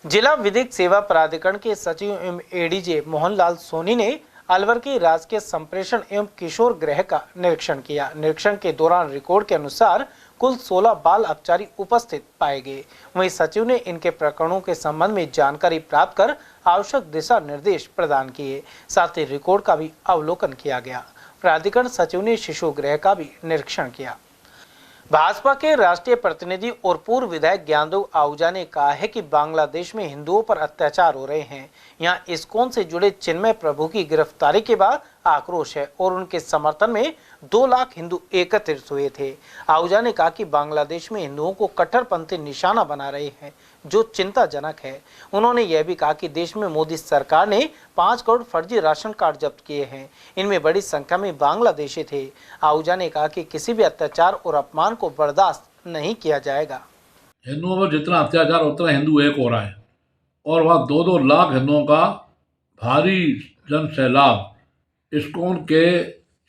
जिला विधिक सेवा प्राधिकरण के सचिव एवं एडीजे मोहनलाल सोनी ने अलवर की राजकीय संप्रेषण एवं किशोर गृह का निरीक्षण किया। निरीक्षण के दौरान रिकॉर्ड के अनुसार कुल 16 बाल अपचारी उपस्थित पाए गए। वहीं सचिव ने इनके प्रकरणों के संबंध में जानकारी प्राप्त कर आवश्यक दिशा निर्देश प्रदान किए। साथ ही रिकॉर्ड का भी अवलोकन किया गया। प्राधिकरण सचिव ने शिशु गृह का भी निरीक्षण किया। भाजपा के राष्ट्रीय प्रतिनिधि और पूर्व विधायक ज्ञानदेव आहूजा ने कहा है कि बांग्लादेश में हिंदुओं पर अत्याचार हो रहे हैं। यहाँ इस्कॉन से जुड़े चिन्मय प्रभु की गिरफ्तारी के बाद आक्रोश है और उनके समर्थन में 2 लाख हिंदू एकत्रित हुए थे। आहूजा ने कहा कि बांग्लादेश में हिंदुओं को कट्टरपंथी निशाना बना रहे हैं, जो चिंताजनक है। उन्होंने यह भी कहा कि देश में मोदी सरकार ने 5 करोड़ फर्जी राशन कार्ड जब्त किए हैं, इनमें बड़ी संख्या में बांग्लादेशी थे। आहूजा ने कहा कि किसी भी अत्याचार और अपमान को बर्दाश्त नहीं किया जाएगा। हिंदुओं पर जितना अत्याचार उतना हिंदू एक हो रहा है और वह 2-2 लाख हिंदुओं का भारी जन सैलाब इस्कॉन के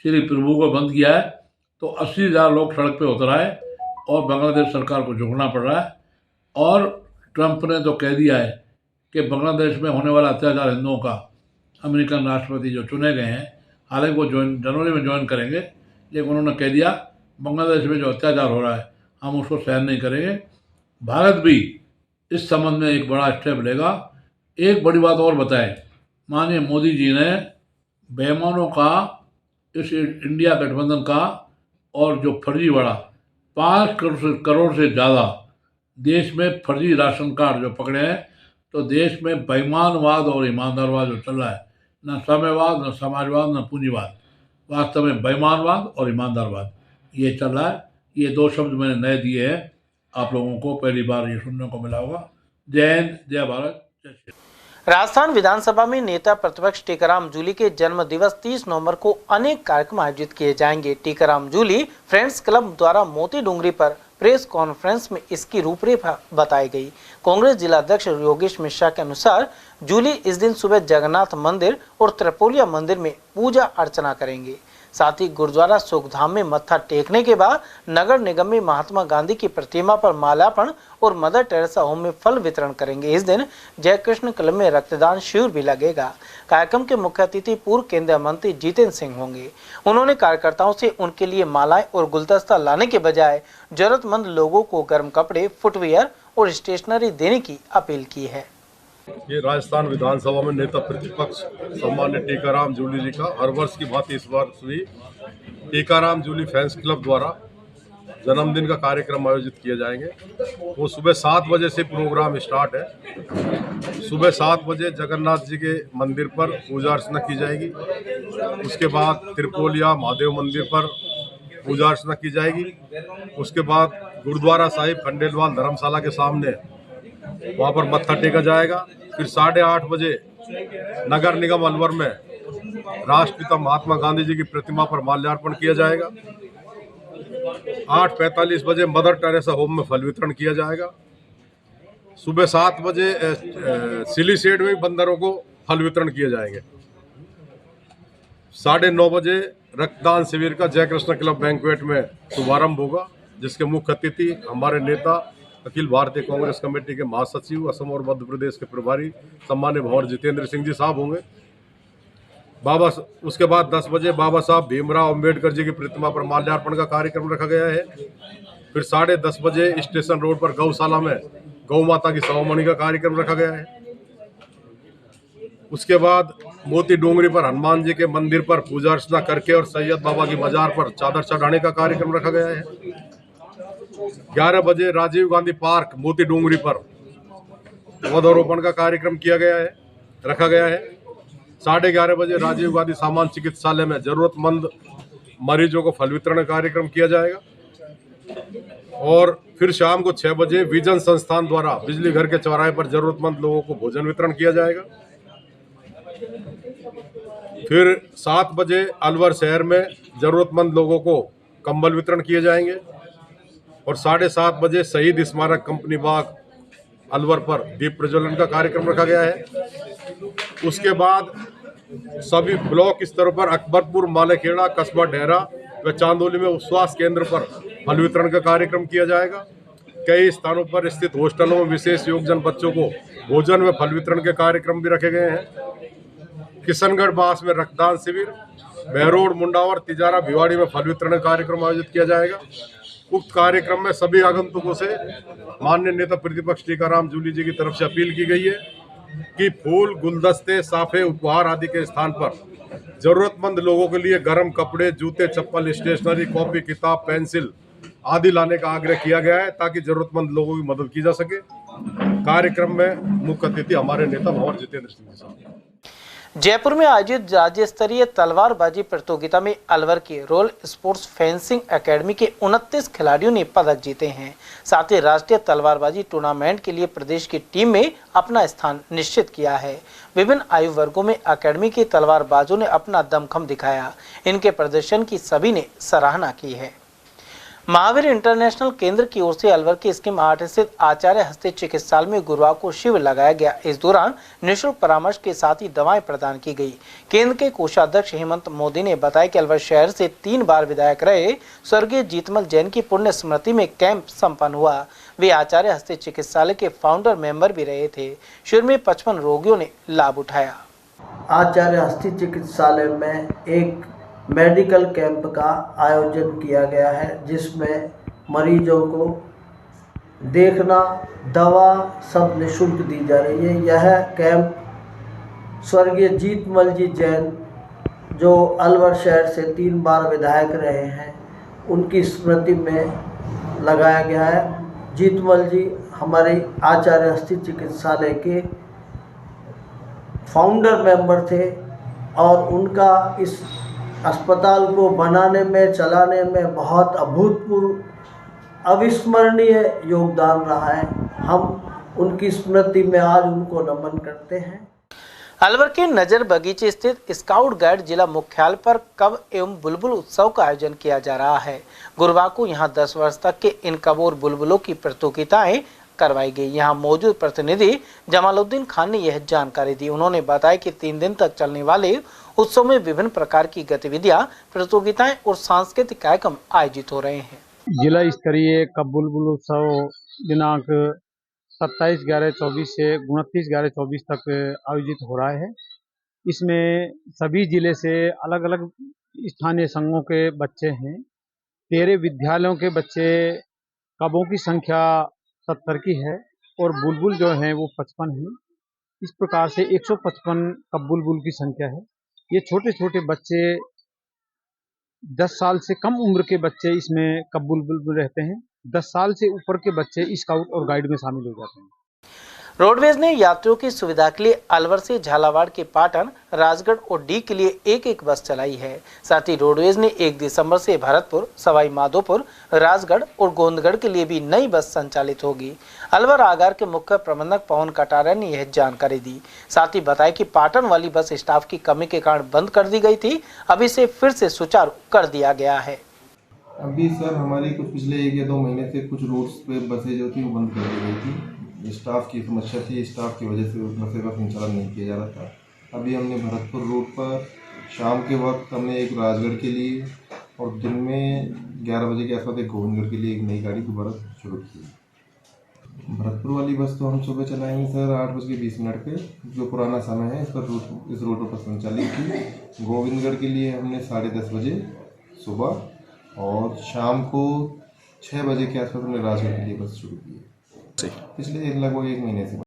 श्री प्रभु को बंद किया है, तो 80,000 लोग सड़क पे उतर आए और बांग्लादेश सरकार को झुकना पड़ रहा है। और ट्रंप ने तो कह दिया है कि बांग्लादेश में होने वाला अत्याचार हिंदुओं का अमेरिकन राष्ट्रपति जो चुने गए हैं, हालांकि वो जनवरी में ज्वाइन करेंगे, लेकिन उन्होंने कह दिया बांग्लादेश में जो अत्याचार हो रहा है हम उसको सहन नहीं करेंगे। भारत भी इस संबंध में एक बड़ा स्टेप लेगा। एक बड़ी बात और बताएं, माननीय मोदी जी ने बेईमानों का, इस इंडिया गठबंधन का और जो फर्जीवाड़ा 5 करोड़ से ज़्यादा देश में फर्जी राशन कार्ड जो पकड़े हैं, तो देश में बेईमानवाद और ईमानदारवाद जो चल रहा है, न साम्यवाद, न समाजवाद, न पूंजीवाद, वास्तव में बेईमानवाद और ईमानदारवाद ये चल रहा है। ये 2 शब्द मैंने नए दिए हैं, आप लोगों को पहली बार ये सुनने को मिला होगा। जय हिंद, जय भारत, जय श्री। राजस्थान विधानसभा में नेता प्रतिपक्ष टीकाराम जूली के जन्म दिवस 30 नवंबर को अनेक कार्यक्रम आयोजित किए जाएंगे। टीकाराम जूली फ्रेंड्स क्लब द्वारा मोती डूंगरी पर प्रेस कॉन्फ्रेंस में इसकी रूपरेखा बताई गई। कांग्रेस जिला अध्यक्ष योगेश मिश्रा के अनुसार जूली इस दिन सुबह जगन्नाथ मंदिर और त्रिपोलिया मंदिर में पूजा अर्चना करेंगे। साथ ही गुरुद्वारा सुखधाम में मत्था टेकने के बाद नगर निगम में महात्मा गांधी की प्रतिमा पर माल्यार्पण और मदर टेरेसा होम में फल वितरण करेंगे। इस दिन जय कृष्ण क्लब में रक्तदान शिविर भी लगेगा। कार्यक्रम के मुख्य अतिथि पूर्व केंद्रीय मंत्री जितेंद्र सिंह होंगे। उन्होंने कार्यकर्ताओं से उनके लिए मालाएं और गुलदस्ता लाने के बजाय जरूरतमंद लोगों को गर्म कपड़े, फुटवियर और स्टेशनरी देने की अपील की है। ये राजस्थान विधानसभा में नेता प्रतिपक्ष सम्मान्य टीकाराम जूली जी का हर वर्ष की भांति इस वर्ष भी टीकाराम जूली फैंस क्लब द्वारा जन्मदिन का कार्यक्रम आयोजित किए जाएंगे। वो सुबह 7 बजे से प्रोग्राम स्टार्ट है। सुबह 7 बजे जगन्नाथ जी के मंदिर पर पूजा अर्चना की जाएगी। उसके बाद त्रिपोलिया महादेव मंदिर पर पूजा अर्चना की जाएगी। उसके बाद गुरुद्वारा साहिब खंडेलवाल धर्मशाला के सामने वहाँ पर मत्था टेका जाएगा। फिर 8:30 बजे नगर निगम अलवर में राष्ट्रपिता महात्मा गांधी जी की प्रतिमा पर माल्यार्पण किया जाएगा। 8:45 बजे मदर टेरेसा होम में फल वितरण किया जाएगा। सुबह 7 बजे सिली शेड में बंदरों को फल वितरण किए जाएंगे। 9:30 बजे रक्तदान शिविर का जय कृष्ण क्लब बैंक्वेट में शुभारंभ होगा, जिसके मुख्य अतिथि हमारे नेता अखिल भारतीय कांग्रेस कमेटी के महासचिव असम और मध्य प्रदेश के प्रभारी सम्मान्य भंवर जितेंद्र सिंह जी साहब होंगे। उसके बाद 10 बजे बाबा साहब भीमराव अंबेडकर जी की प्रतिमा पर माल्यार्पण का कार्यक्रम रखा गया है। फिर 10:30 बजे स्टेशन रोड पर गौशाला में गौ माता की सवामणि का कार्यक्रम रखा गया है। उसके बाद मोती डोंगरी पर हनुमान जी के मंदिर पर पूजा अर्चना करके और सैयद बाबा की मजार पर चादर चढ़ाने का कार्यक्रम रखा गया है। 11 बजे राजीव गांधी पार्क मोती डोंगरी पर पौधारोपण का कार्यक्रम रखा गया है। 11:30 बजे राजीव गांधी सामान्य चिकित्सालय में जरूरतमंद मरीजों को फल वितरण कार्यक्रम किया जाएगा। और फिर शाम को 6 बजे विजन संस्थान द्वारा बिजली घर के चौराहे पर जरूरतमंद लोगों को भोजन वितरण किया जाएगा। फिर 7 बजे अलवर शहर में जरूरतमंद लोगों को कंबल वितरण किए जाएंगे। और 7:30 बजे शहीद स्मारक कंपनी बाग अलवर पर दीप प्रज्वलन का कार्यक्रम रखा गया है। उसके बाद सभी ब्लॉक स्तरों पर अकबरपुर, मालेखेड़ा, कस्बा डेहरा व चांदोली में स्वास्थ्य केंद्र पर फल वितरण का कार्यक्रम किया जाएगा। कई स्थानों पर स्थित होस्टलों में विशेष योगदान बच्चों को भोजन व फल वितरण के कार्यक्रम भी रखे गए हैं। किशनगढ़ बास में रक्तदान शिविर, बहरोड, मुंडावर, तिजारा, भिवाड़ी में फल वितरण कार्यक्रम आयोजित किया जाएगा। उक्त कार्यक्रम में सभी आगंतुकों से माननीय नेता प्रतिपक्ष टीकाराम जूली जी की तरफ से अपील की गई है कि फूल, गुलदस्ते, साफे, उपहार आदि के स्थान पर जरूरतमंद लोगों के लिए गर्म कपड़े, जूते, चप्पल, स्टेशनरी, कॉपी, किताब, पेंसिल आदि लाने का आग्रह किया गया है, ताकि जरूरतमंद लोगों की मदद की जा सके। कार्यक्रम में मुख्य अतिथि हमारे नेता भंवर जितेंद्र सिंह साहब। जयपुर में आयोजित राज्य स्तरीय तलवारबाजी प्रतियोगिता में अलवर की रॉयल स्पोर्ट्स फेंसिंग एकेडमी के 29 खिलाड़ियों ने पदक जीते हैं। साथ ही राष्ट्रीय तलवारबाजी टूर्नामेंट के लिए प्रदेश की टीम में अपना स्थान निश्चित किया है। विभिन्न आयु वर्गों में एकेडमी के तलवारबाजों ने अपना दमखम दिखाया। इनके प्रदर्शन की सभी ने सराहना की है। महावीर इंटरनेशनल केंद्र की ओर से अलवर के स्कीम 8 स्थित आचार्य हस्ती चिकित्सालय में गुरुवार को शिविर लगाया गया। इस दौरान निःशुल्क परामर्श के साथ ही दवाएं प्रदान की गई। केंद्र के कोषाध्यक्ष हेमंत मोदी ने बताया कि अलवर शहर से 3 बार विधायक रहे स्वर्गीय जीतमल जैन की पुण्य स्मृति में कैंप संपन्न हुआ। वे आचार्य हस्ती चिकित्सालय के फाउंडर मेंबर भी रहे थे। शिविर में 55 रोगियों ने लाभ उठाया। आचार्य हस्ती चिकित्सालय में एक मेडिकल कैंप का आयोजन किया गया है, जिसमें मरीजों को देखना, दवा सब निःशुल्क दी जा रही है। यह कैंप स्वर्गीय जीतमल जी जैन, जो अलवर शहर से 3 बार विधायक रहे हैं, उनकी स्मृति में लगाया गया है। जीतमल जी हमारे आचार्य हस्ती चिकित्सालय के फाउंडर मेंबर थे और उनका इस अस्पताल को बनाने में, चलाने में बहुत अभूतपूर्व, अविस्मरणीय योगदान रहा है। हम उनकी स्मृति में आज उनको नमन करते हैं। अलवर के नजर बगीचे स्थित स्काउट गाइड जिला मुख्यालय पर कब एवं बुलबुल उत्सव का आयोजन किया जा रहा है। गुरुवार को यहां 10 वर्ष तक के इन कब और बुलबुलों की प्रतियोगिताएं करवाई गई। यहां मौजूद प्रतिनिधि जमालुद्दीन खान ने यह जानकारी दी। उन्होंने बताया कि 3 दिन तक चलने वाले उत्सव में विभिन्न प्रकार की गतिविधियां, प्रतियोगिताएं और सांस्कृतिक कार्यक्रम आयोजित हो रहे हैं। जिला स्तरीय कब बुलबुल उत्सव दिनांक 27/11/24 से 29/11/24 तक आयोजित हो रहा है। इसमें सभी जिले से अलग अलग स्थानीय संघों के बच्चे हैं। 13 विद्यालयों के बच्चे, कबों की संख्या 70 की है और बुलबुल जो हैं वो 55 हैं। इस प्रकार से 155 कब बुलबुल की संख्या है। ये छोटे छोटे बच्चे, 10 साल से कम उम्र के बच्चे इसमें कब बुलबुल रहते हैं। 10 साल से ऊपर के बच्चे स्काउट और गाइड में शामिल हो जाते हैं। रोडवेज ने यात्रियों की सुविधा के लिए अलवर से झालावाड़ के पाटन, राजगढ़ और डी के लिए एक बस चलाई है। साथ ही रोडवेज ने 1 दिसंबर से भरतपुर, सवाई माधोपुर, राजगढ़ और गोंदगढ़ के लिए भी नई बस संचालित होगी। अलवर आगार के मुख्य प्रबंधक पवन कटारिया ने यह जानकारी दी। साथ ही बताया कि पाटन वाली बस स्टाफ की कमी के कारण बंद कर दी गई थी। अब इसे फिर से सुचारू कर दिया गया है। अभी सर हमारी कुछ पिछले 1 या 2 महीने से कुछ रूट्स पे बसें जो थी वो बंद कर दी गई थी। स्टाफ की समस्या थी, स्टाफ की वजह से उस बसें का संचालन नहीं किया जा रहा था। अभी हमने भरतपुर रूट पर शाम के वक्त हमने एक राजगढ़ के लिए और दिन में 11 बजे के आसपास एक गोविंदगढ़ के लिए एक नई गाड़ी दोबारा शुरू की। भरतपुर वाली बस तो हम सुबह चलाएंगे सर 8:20 पे, जो पुराना समय है इस रूट पर संचालित की। गोविंदगढ़ के लिए हमने 10:30 बजे सुबह और शाम को 6 बजे के आसपास हमने राजगढ़ के लिए बस शुरू की है। पिछले लगभग 1 महीने से।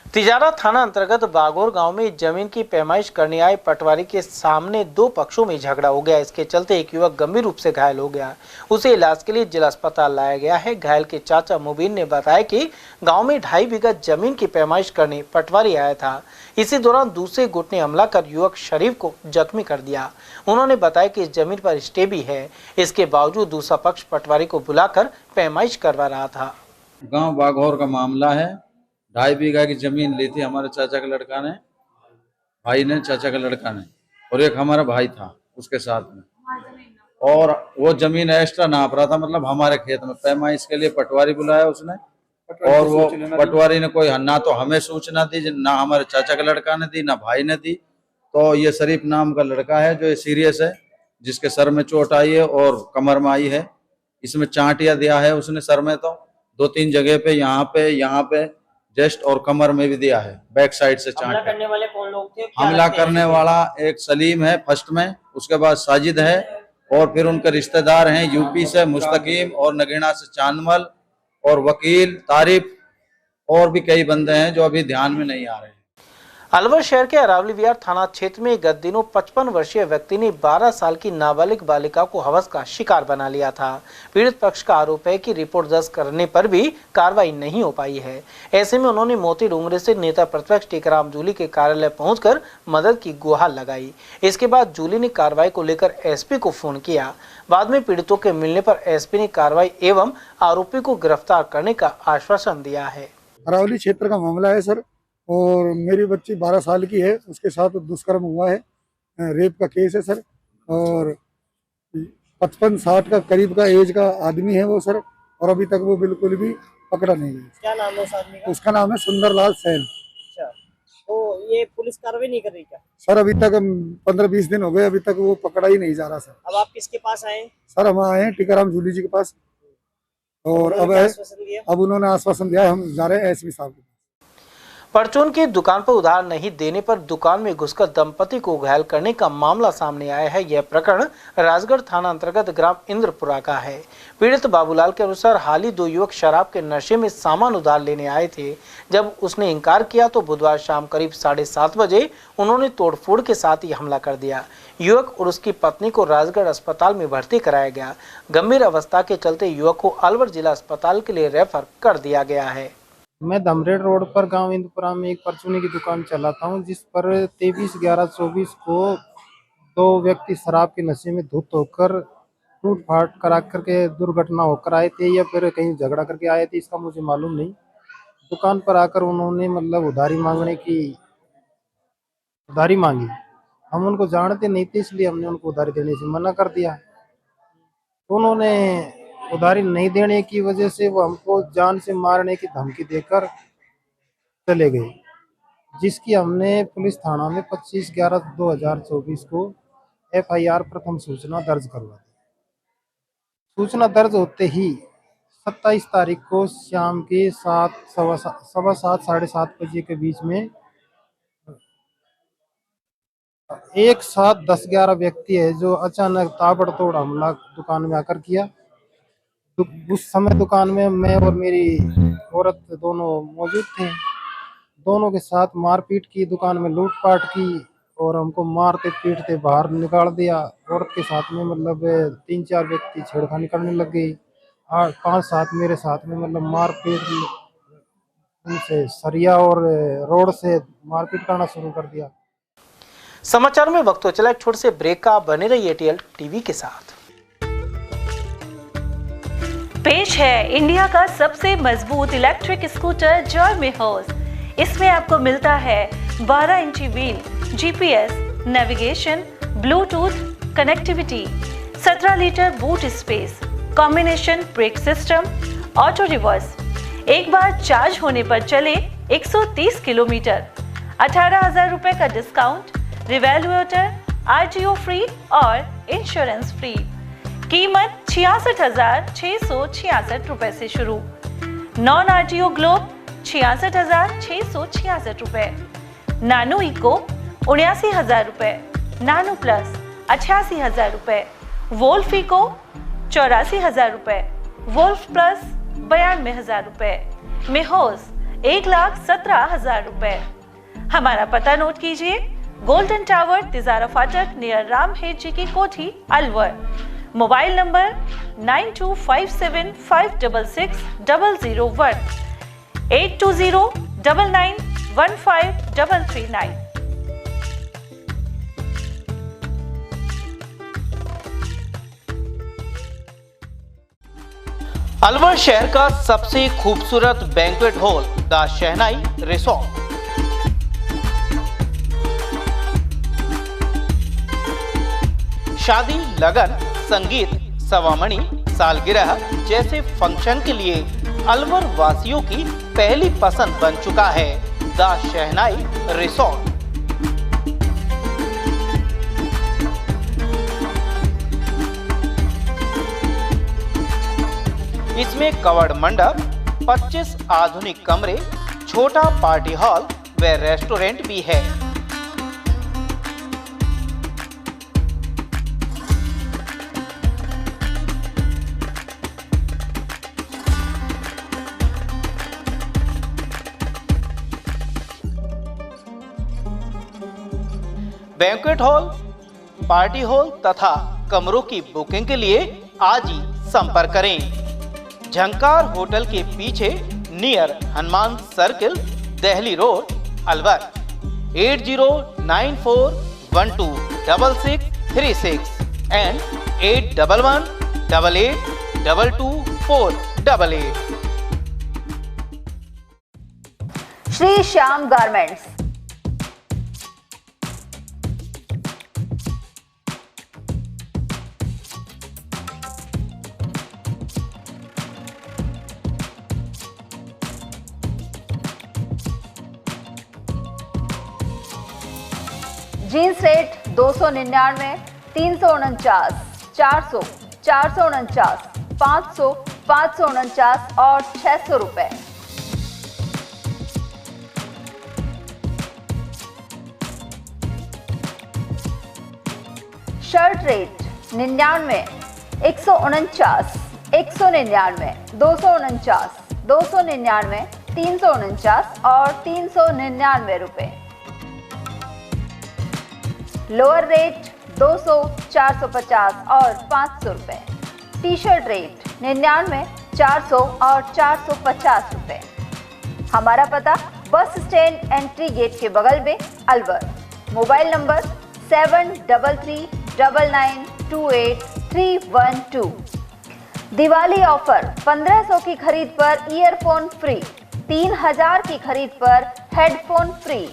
तिजारा थाना अंतर्गत बागोर गांव में जमीन की पैमाइश करने आए पटवारी के सामने 2 पक्षों में झगड़ा हो गया। इसके चलते एक युवक गंभीर रूप से घायल हो गया। उसे इलाज के लिए जिला अस्पताल लाया गया है। घायल के चाचा मुबीन ने बताया कि गांव में 2.5 बीघा जमीन की पैमाइश करने पटवारी आया था। इसी दौरान दूसरे गुट ने हमला कर युवक शरीफ को जख्मी कर दिया। उन्होंने बताया कि इस जमीन पर स्टे भी है। इसके बावजूद दूसरा पक्ष पटवारी को बुलाकर पैमाइश करवा रहा था। गांव बागौर का मामला है। 2.5 बीघा की जमीन ली थी हमारे चाचा का लड़का ने, भाई ने, चाचा का लड़का ने, और एक हमारा भाई था उसके साथ में। और वो जमीन एक्स्ट्रा नाप रहा था, मतलब हमारे खेत में। पैमाइश के लिए पटवारी बुलाया उसने, और वो पटवारी ने कोई ना तो हमें सूचना दी, ना हमारे चाचा का लड़का ने दी, ना भाई ने दी। तो ये शरीफ नाम का लड़का है जो सीरियस है, जिसके सर में चोट आई है और कमर में आई है। इसमें चांटिया दिया है उसने सर में, तो 2-3 जगह पे, यहाँ पे जस्ट और कमर में भी दिया है। बैक साइड से चांट। हमला करने वाले कौन लोग थे? हमला करने वाला एक सलीम है फर्स्ट में, उसके बाद साजिद है, और फिर उनके रिश्तेदार हैं यूपी से मुस्तकीम, और नगीना से चांदमल, और वकील तारिफ, और भी कई बंदे हैं जो अभी ध्यान में नहीं आ रहे हैं। अलवर शहर के अरावली विहार थाना क्षेत्र में गत दिनों 55 वर्षीय व्यक्ति ने 12 साल की नाबालिग बालिका को हवस का शिकार बना लिया था। पीड़ित पक्ष का आरोप है कि रिपोर्ट दर्ज करने पर भी कार्रवाई नहीं हो पाई है। ऐसे में उन्होंने मोती डूंगरे से नेता प्रतिपक्ष टीकाराम जूली के कार्यालय पहुंचकर मदद की गुहार लगाई। इसके बाद जूली ने कार्रवाई को लेकर एसपी को फोन किया। बाद में पीड़ितों के मिलने पर एसपी ने कार्रवाई एवं आरोपी को गिरफ्तार करने का आश्वासन दिया है। अरावली क्षेत्र का मामला है सर, और मेरी बच्ची 12 साल की है, उसके साथ दुष्कर्म हुआ है, रेप का केस है सर। और 55-60 का करीब का एज का आदमी है वो सर, और अभी तक वो बिल्कुल भी पकड़ा नहीं है। क्या नाम है उस आदमी का? उसका नाम है सुंदरलाल सैन। अच्छा, तो ये पुलिस कार्रवाई नहीं कर रही क्या? सर अभी तक 15-20 दिन हो गए, अभी तक वो पकड़ा ही नहीं जा रहा सर। अब आप किसके पास आए? सर हम आए हैं टीकाराम जूली जी के पास, और अब उन्होंने आश्वासन दिया है, हम जा रहे हैं एसपी साहब के पास। परचून की दुकान पर उधार नहीं देने पर दुकान में घुसकर दंपति को घायल करने का मामला सामने आया है। यह प्रकरण राजगढ़ थाना अंतर्गत ग्राम इंद्रपुरा का है। पीड़ित बाबूलाल के अनुसार हाल ही 2 युवक शराब के नशे में सामान उधार लेने आए थे। जब उसने इनकार किया तो बुधवार शाम करीब 7:30 बजे उन्होंने तोड़फोड़ के साथ ही हमला कर दिया। युवक और उसकी पत्नी को राजगढ़ अस्पताल में भर्ती कराया गया। गंभीर अवस्था के चलते युवक को अलवर जिला अस्पताल के लिए रेफर कर दिया गया है। मैं धमरेड़ रोड पर गांव इंदपुरा में एक परचूनी की दुकान चलाता हूं, जिस पर 23/11/24 को 2 व्यक्ति शराब के नशे में धुत होकर टूट फाट करा करके दुर्घटना होकर आए थे, या फिर कहीं झगड़ा करके आए थे, इसका मुझे मालूम नहीं। दुकान पर आकर उन्होंने मतलब उधारी मांगने की उधारी मांगी। हम उनको जानते नहीं थे, इसलिए हमने उनको उधारी देने से मना कर दिया। तो उन्होंने उधारी नहीं देने की वजह से वो हमको जान से मारने की धमकी देकर चले गए, जिसकी हमने पुलिस थाना में 25/11/2024 को FIR प्रथम सूचना दर्ज करवा दी। सूचना दर्ज होते ही 27 तारीख को शाम के 7, 7:15 बजे के बीच में एक साथ 10-11 व्यक्ति है जो अचानक ताबड़तोड़ हमला दुकान में आकर किया। उस समय दुकान में मैं और मेरी औरत दोनों मौजूद थे। दोनों के साथ मारपीट की, दुकान में लूटपाट की और हमको मारते पीटते बाहर निकाल दिया। औरत के साथ में मतलब 3-4 व्यक्ति छेड़खानी करने लग गए। 5-7 मेरे साथ में मतलब मारपीट, उनसे सरिया और रोड से मारपीट करना शुरू कर दिया। समाचार में वक्त हो चला एक छोटे से ब्रेक का। बने रहिए ATL टीवी के साथ। पेश है इंडिया का सबसे मजबूत इलेक्ट्रिक स्कूटर जॉय मिहोस। इसमें आपको मिलता है 12 इंची wheel, GPS, navigation, Bluetooth connectivity, 17 litre boot space, combination brake system, auto reverse, एक बार चार्ज होने पर चले 130 किलोमीटर, 18,000 रुपए का डिस्काउंट, रिवैल्यूएटर, RTO फ्री और इंश्योरेंस फ्री। कीमत 66,666 रुपए से शुरू। नॉन RTO ग्लोब 66,666 रुपए। नानो इको 79,000 रुपए। नानो प्लस 88,000 रुपए। वोल्फ इको 84,000 रुपए। वोल्फ प्लस 92,000 रुपए। मिहोस 1,17,000 रुपए। हमारा पता नोट कीजिए, गोल्डन टावर, तिजारा फाटक, नियर राम हेड जी की कोठी, अलवर। Mobile number 9257566001, 8209915339। अलवर शहर का सबसे खूबसूरत banquet hall the shehnai resort. शादी, लगन, संगीत, सवामणी, सालगिरह जैसे फंक्शन के लिए अलवर वासियों की पहली पसंद बन चुका है द शहनाई रिसोर्ट। इसमें कवर्ड मंडप, 25 आधुनिक कमरे, छोटा पार्टी हॉल व रेस्टोरेंट भी है। बैंक्वेट हॉल, पार्टी हॉल तथा कमरों की बुकिंग के लिए आज ही संपर्क करें। झंकार होटल के पीछे near Hanuman circle, Delhi road, Alwar. 8094126636 and 811888222488। Shri Shyam garments, jeans rate 299, 349, 400, 449, 500, 549 और 600 रुपए। शर्ट रेट 99, 149, 199, 249, 299, 349 और 399 रुपए। लोअर रेट 200, 450 और 500 रुपए। टी शर्ट रेट 99, 400 और 450 रुपए। हमारा पता बस स्टैंड एंट्री गेट के बगल में, Alwar. Mobile number 7333992812। Diwali offer 1500 की खरीद पर ईयरफोन फ्री, 3000 की खरीद पर हेडफोन फ्री,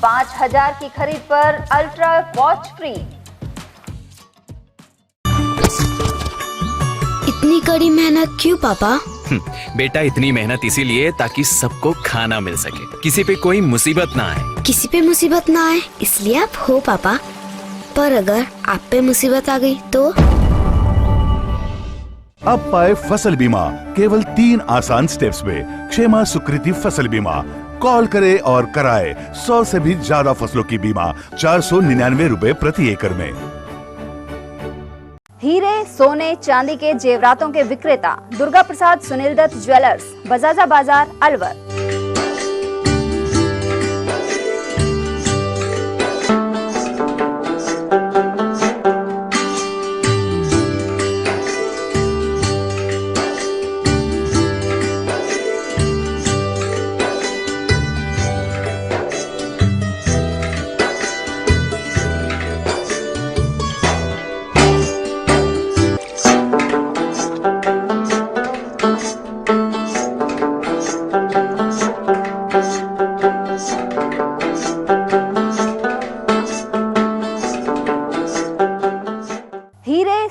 5,000 की खरीद पर अल्ट्रा वॉच फ्री। इतनी कड़ी मेहनत क्यों पापा? बेटा इतनी मेहनत इसीलिए ताकि सबको खाना मिल सके, किसी पे कोई मुसीबत ना आए। किसी पे मुसीबत ना आए इसलिए आप हो पापा, पर अगर आप पे मुसीबत आ गई तो? अब पाए फसल बीमा केवल 3 आसान स्टेप्स में। क्षेमा सुकृति फसल बीमा। कॉल करे और कराए 100 से भी ज्यादा फसलों की बीमा 499 रुपए प्रति एकड़ में। हीरे, सोने, चांदी के जेवरातों के विक्रेता दुर्गा प्रसाद सुनील दत्त ज्वेलर्स, बजाजा बाजार, अलवर।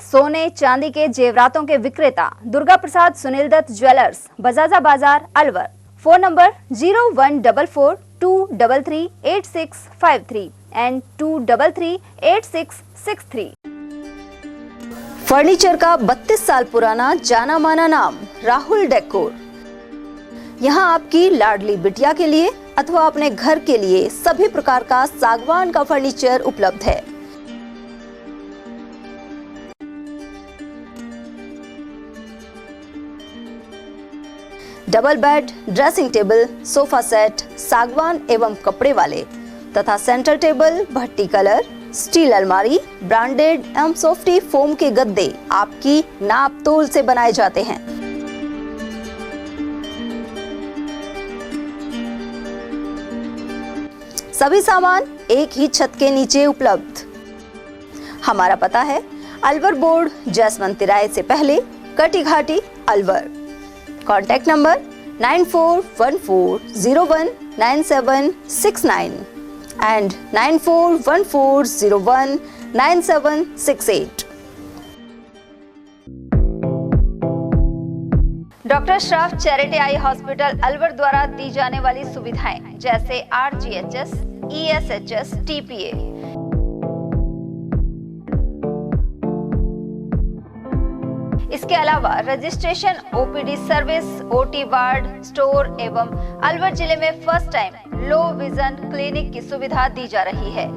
सोने चांदी के जेवरातों के विक्रेता दुर्गा प्रसाद सुनील दत्त ज्वेलर्स, बजाजा बाजार, Alwar. Phone number 0144233863 and 2338663। Furniture का 32 साल पुराना जाना माना नाम राहुल डेकोर। यहाँ आपकी लाडली बिटिया के लिए अथवा अपने घर के लिए सभी प्रकार का सागवान का फर्नीचर उपलब्ध है। Double bed, dressing table, sofa set, सागवान एवं कपड़े वाले तथा सेंटर टेबल, भट्टी कलर, स्टील अलमारी, ब्रांडेड एवं सॉफ्टी फोम के गद्दे आपकी नाप तोल से बनाए जाते हैं। सभी सामान एक ही छत के नीचे उपलब्ध। हमारा पता है अलवर बोर्ड, जसवंत तिराहे से पहले, Kati Ghati, Alwar. Contact number 9414019769 and 9414019768। Doctor Shroff charity eye hospital Alwar द्वारा दी जाने वाली सुविधाएं जैसे RGHS, ESHS, TPA। इसके अलावा registration, OPD service, OT ward, store एवं अलवर जिले में first time low vision clinic की सुविधा दी जा रही है।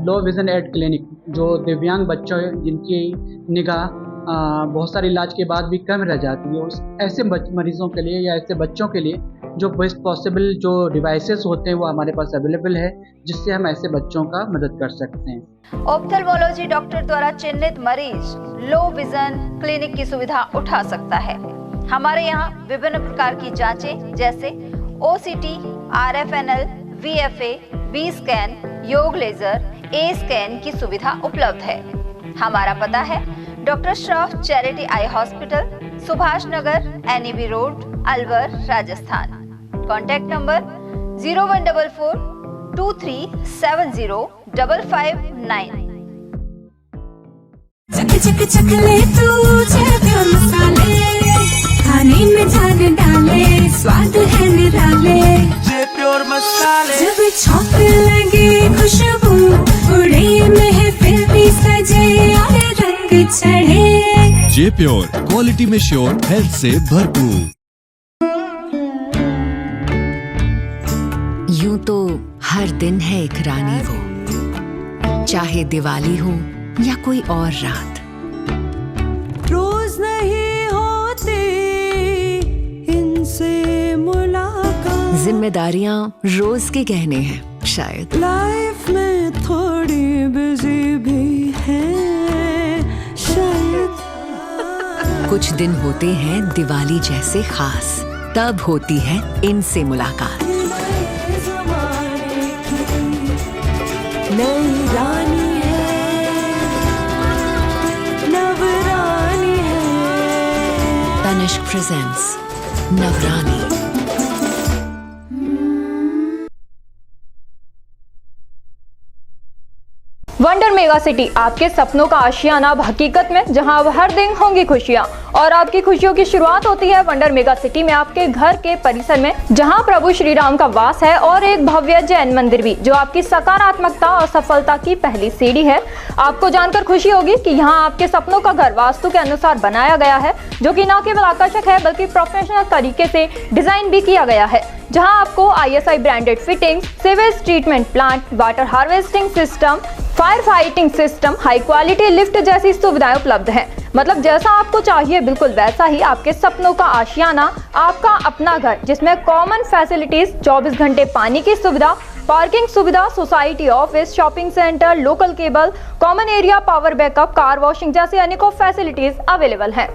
लो विजन एड क्लिनिक जो दिव्यांग बच्चों जिनकी निगाह बहुत सारे इलाज के बाद भी कम रह जाती है, उस ऐसे मरीजों के लिए या ऐसे बच्चों के लिए जो बेस्ट पॉसिबल जो डिवाइसेस होते हैं वो हमारे पास अवेलेबल है, जिससे हम ऐसे बच्चों का मदद कर सकते हैं। ऑप्थेल्मोलॉजी डॉक्टर द्वारा चिन्हित मरीज लो विजन क्लिनिक की सुविधा उठा सकता है। हमारे यहाँ विभिन्न प्रकार की जांचें जैसे OCT, RFNL, VFA, B scan, YAG laser, A scan की सुविधा उपलब्ध है। हमारा पता है doctor Shroff charity eye hospital, Subhash Nagar, NEB road, Alwar, Rajasthan. Contact number 014423705559। चक चक चक ले तू प्योर मसाले, खाने में जान डाले, स्वाद है निराले। प्योर मसाले जब छौंकने लगे खुशबू, उड़े महफिल भी सजे और रंग चढ़े। जे प्योर, क्वालिटी में श्योर, हेल्थ से भरपूर। यूं तो हर दिन है एक रानी वो, चाहे दिवाली हो या कोई और रात। रोज नहीं होती इनसे मुलाकात, जिम्मेदारियां रोज के गहने हैं शायद। लाइफ में थोड़ी बिजी भी है शायद। कुछ दिन होते हैं दिवाली जैसे खास, तब होती है इनसे मुलाकात। नई रानी है, नवरानी है। Tanishq presents Navrani. Wonder mega city, आपके सपनों का आशियाना अब हकीकत में, जहां अब हर दिन होंगी खुशियां। और आपकी खुशियों की शुरुआत होती है वंडर मेगा सिटी में, आपके घर के परिसर में, जहां प्रभु श्री राम का वास है और एक भव्य जैन मंदिर भी, जो आपकी सकारात्मकता और सफलता की पहली सीढ़ी है। आपको जानकर खुशी होगी कि यहाँ आपके सपनों का घर वास्तु के अनुसार बनाया गया है, जो कि न केवल आकर्षक है बल्कि प्रोफेशनल तरीके से डिजाइन भी किया गया है, जहां आपको ISI branded fittings, sewage treatment plant, water harvesting system, fire fighting system, high quality lift जैसी सुविधाएं उपलब्ध हैं। मतलब जैसा आपको चाहिए बिल्कुल वैसा ही आपके सपनों का आशियाना, आपका अपना घर, जिसमें कॉमन फैसिलिटीज, 24 घंटे पानी की सुविधा, पार्किंग सुविधा, society, office, shopping centre, local cable, common area, power backup, car washing जैसी अनेकों फैसिलिटीज अवेलेबल हैं।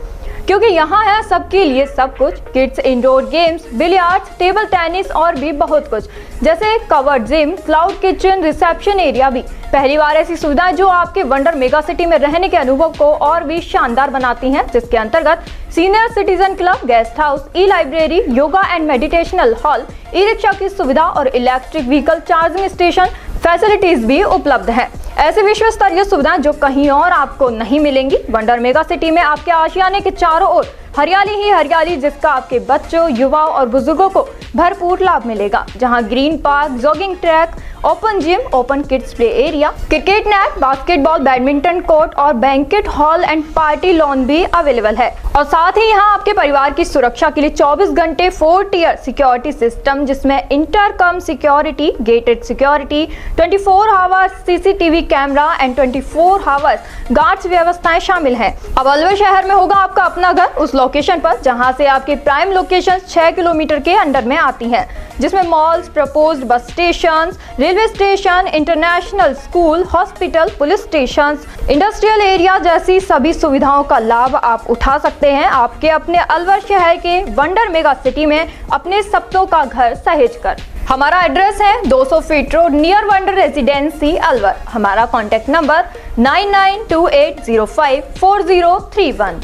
क्योंकि यहाँ है सबके लिए सब कुछ, kids indoor games, billiards, table tennis और भी बहुत कुछ, जैसे covered gym, cloud kitchen, reception area भी। पहली बार ऐसी सुविधाएं जो आपके वंडर मेगा सिटी में रहने के अनुभव को और भी शानदार बनाती हैं, जिसके अंतर्गत senior citizen club, guest house, e-library, yoga and meditational hall, e-rickshaw की सुविधा और electric vehicle charging station facilities भी उपलब्ध हैं। ऐसे विश्व स्तरीय सुविधाएं जो कहीं और आपको नहीं मिलेंगी। वंडर मेगा सिटी में आपके आशियाने के चारों ओर हरियाली ही हरियाली, जिसका आपके बच्चों, युवाओं और बुजुर्गों को भरपूर लाभ मिलेगा, जहां green park, jogging track, open gym, open kids play area, cricket net, basketball, badminton court और banquet hall and party lawn भी अवेलेबल है। और साथ ही यहाँ आपके परिवार की सुरक्षा के लिए 24 घंटे 4 टियर सिक्योरिटी सिस्टम, जिसमें intercom security, gated security, 24 hours CCTV camera and 24 hours guards व्यवस्थाएं शामिल हैं। अब अलवर शहर में होगा आपका अपना घर, उस लोकेशन पर जहां से आपकी प्राइम लोकेशन 6 किलोमीटर के अंडर में आती हैं, जिसमें malls, proposed bus station, railway station, international school, hospital, police station, industrial area जैसी सभी सुविधाओं का लाभ आप उठा सकते हैं आपके अपने अलवर शहर के वंडर मेगा सिटी में, अपने सपनों का घर सहेज कर। हमारा एड्रेस है 200 feet road, near wonder residency, Alwar. हमारा कॉन्टैक्ट नंबर 9928054031।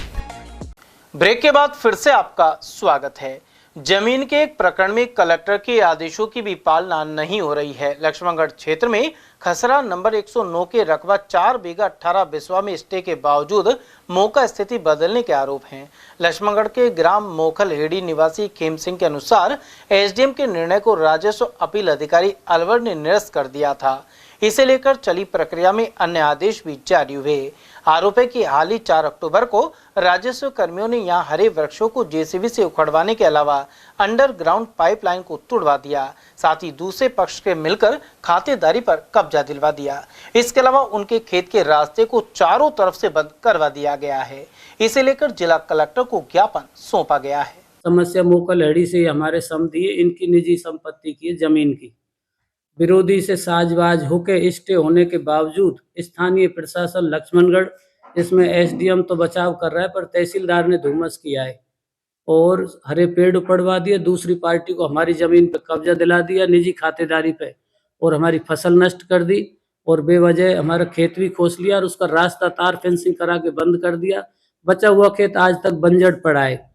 ब्रेक के बाद फिर से आपका स्वागत है। जमीन के एक प्रकरण में कलेक्टर के आदेशों की भी पालना नहीं हो रही है। लक्ष्मणगढ़ क्षेत्र में खसरा नंबर 109 के रकबा 4 बीघा 18 बिस्वा में स्टे के बावजूद मौका स्थिति बदलने के आरोप हैं। लक्ष्मणगढ़ के ग्राम मोखल हेड़ी निवासी खेम सिंह के अनुसार SDM के निर्णय को राजस्व अपील अधिकारी अलवर ने निरस्त कर दिया था। इसे लेकर चली प्रक्रिया में अन्य आदेश भी जारी हुए। आरोप है कि हाल ही 4 अक्टूबर को राजस्व कर्मियों ने यहां हरे वृक्षों को JCB से उखड़वाने के अलावा अंडरग्राउंड पाइपलाइन को तोड़वा दिया, साथ ही दूसरे पक्ष के मिलकर खातेदारी पर कब्जा दिलवा दिया। इसके अलावा उनके खेत के रास्ते को चारों तरफ से बंद करवा दिया गया है। इसे लेकर जिला कलेक्टर को ज्ञापन सौंपा गया है। समस्या मोकल हेड़ी से हमारे समझिए इनकी निजी संपत्ति की जमीन की विरोधी से साजबाज होकर स्टे होने के बावजूद स्थानीय प्रशासन लक्ष्मणगढ़ इसमें SDM तो बचाव कर रहा है, पर तहसीलदार ने धुम्मस किया है और हरे पेड़ उखड़वा दिए, दूसरी पार्टी को हमारी जमीन पर कब्जा दिला दिया निजी खातेदारी पे, और हमारी फसल नष्ट कर दी और बेवजह हमारा खेत भी खोस लिया और उसका रास्ता तार फेंसिंग करा के बंद कर दिया। बचा हुआ खेत आज तक बंजर पड़ा है।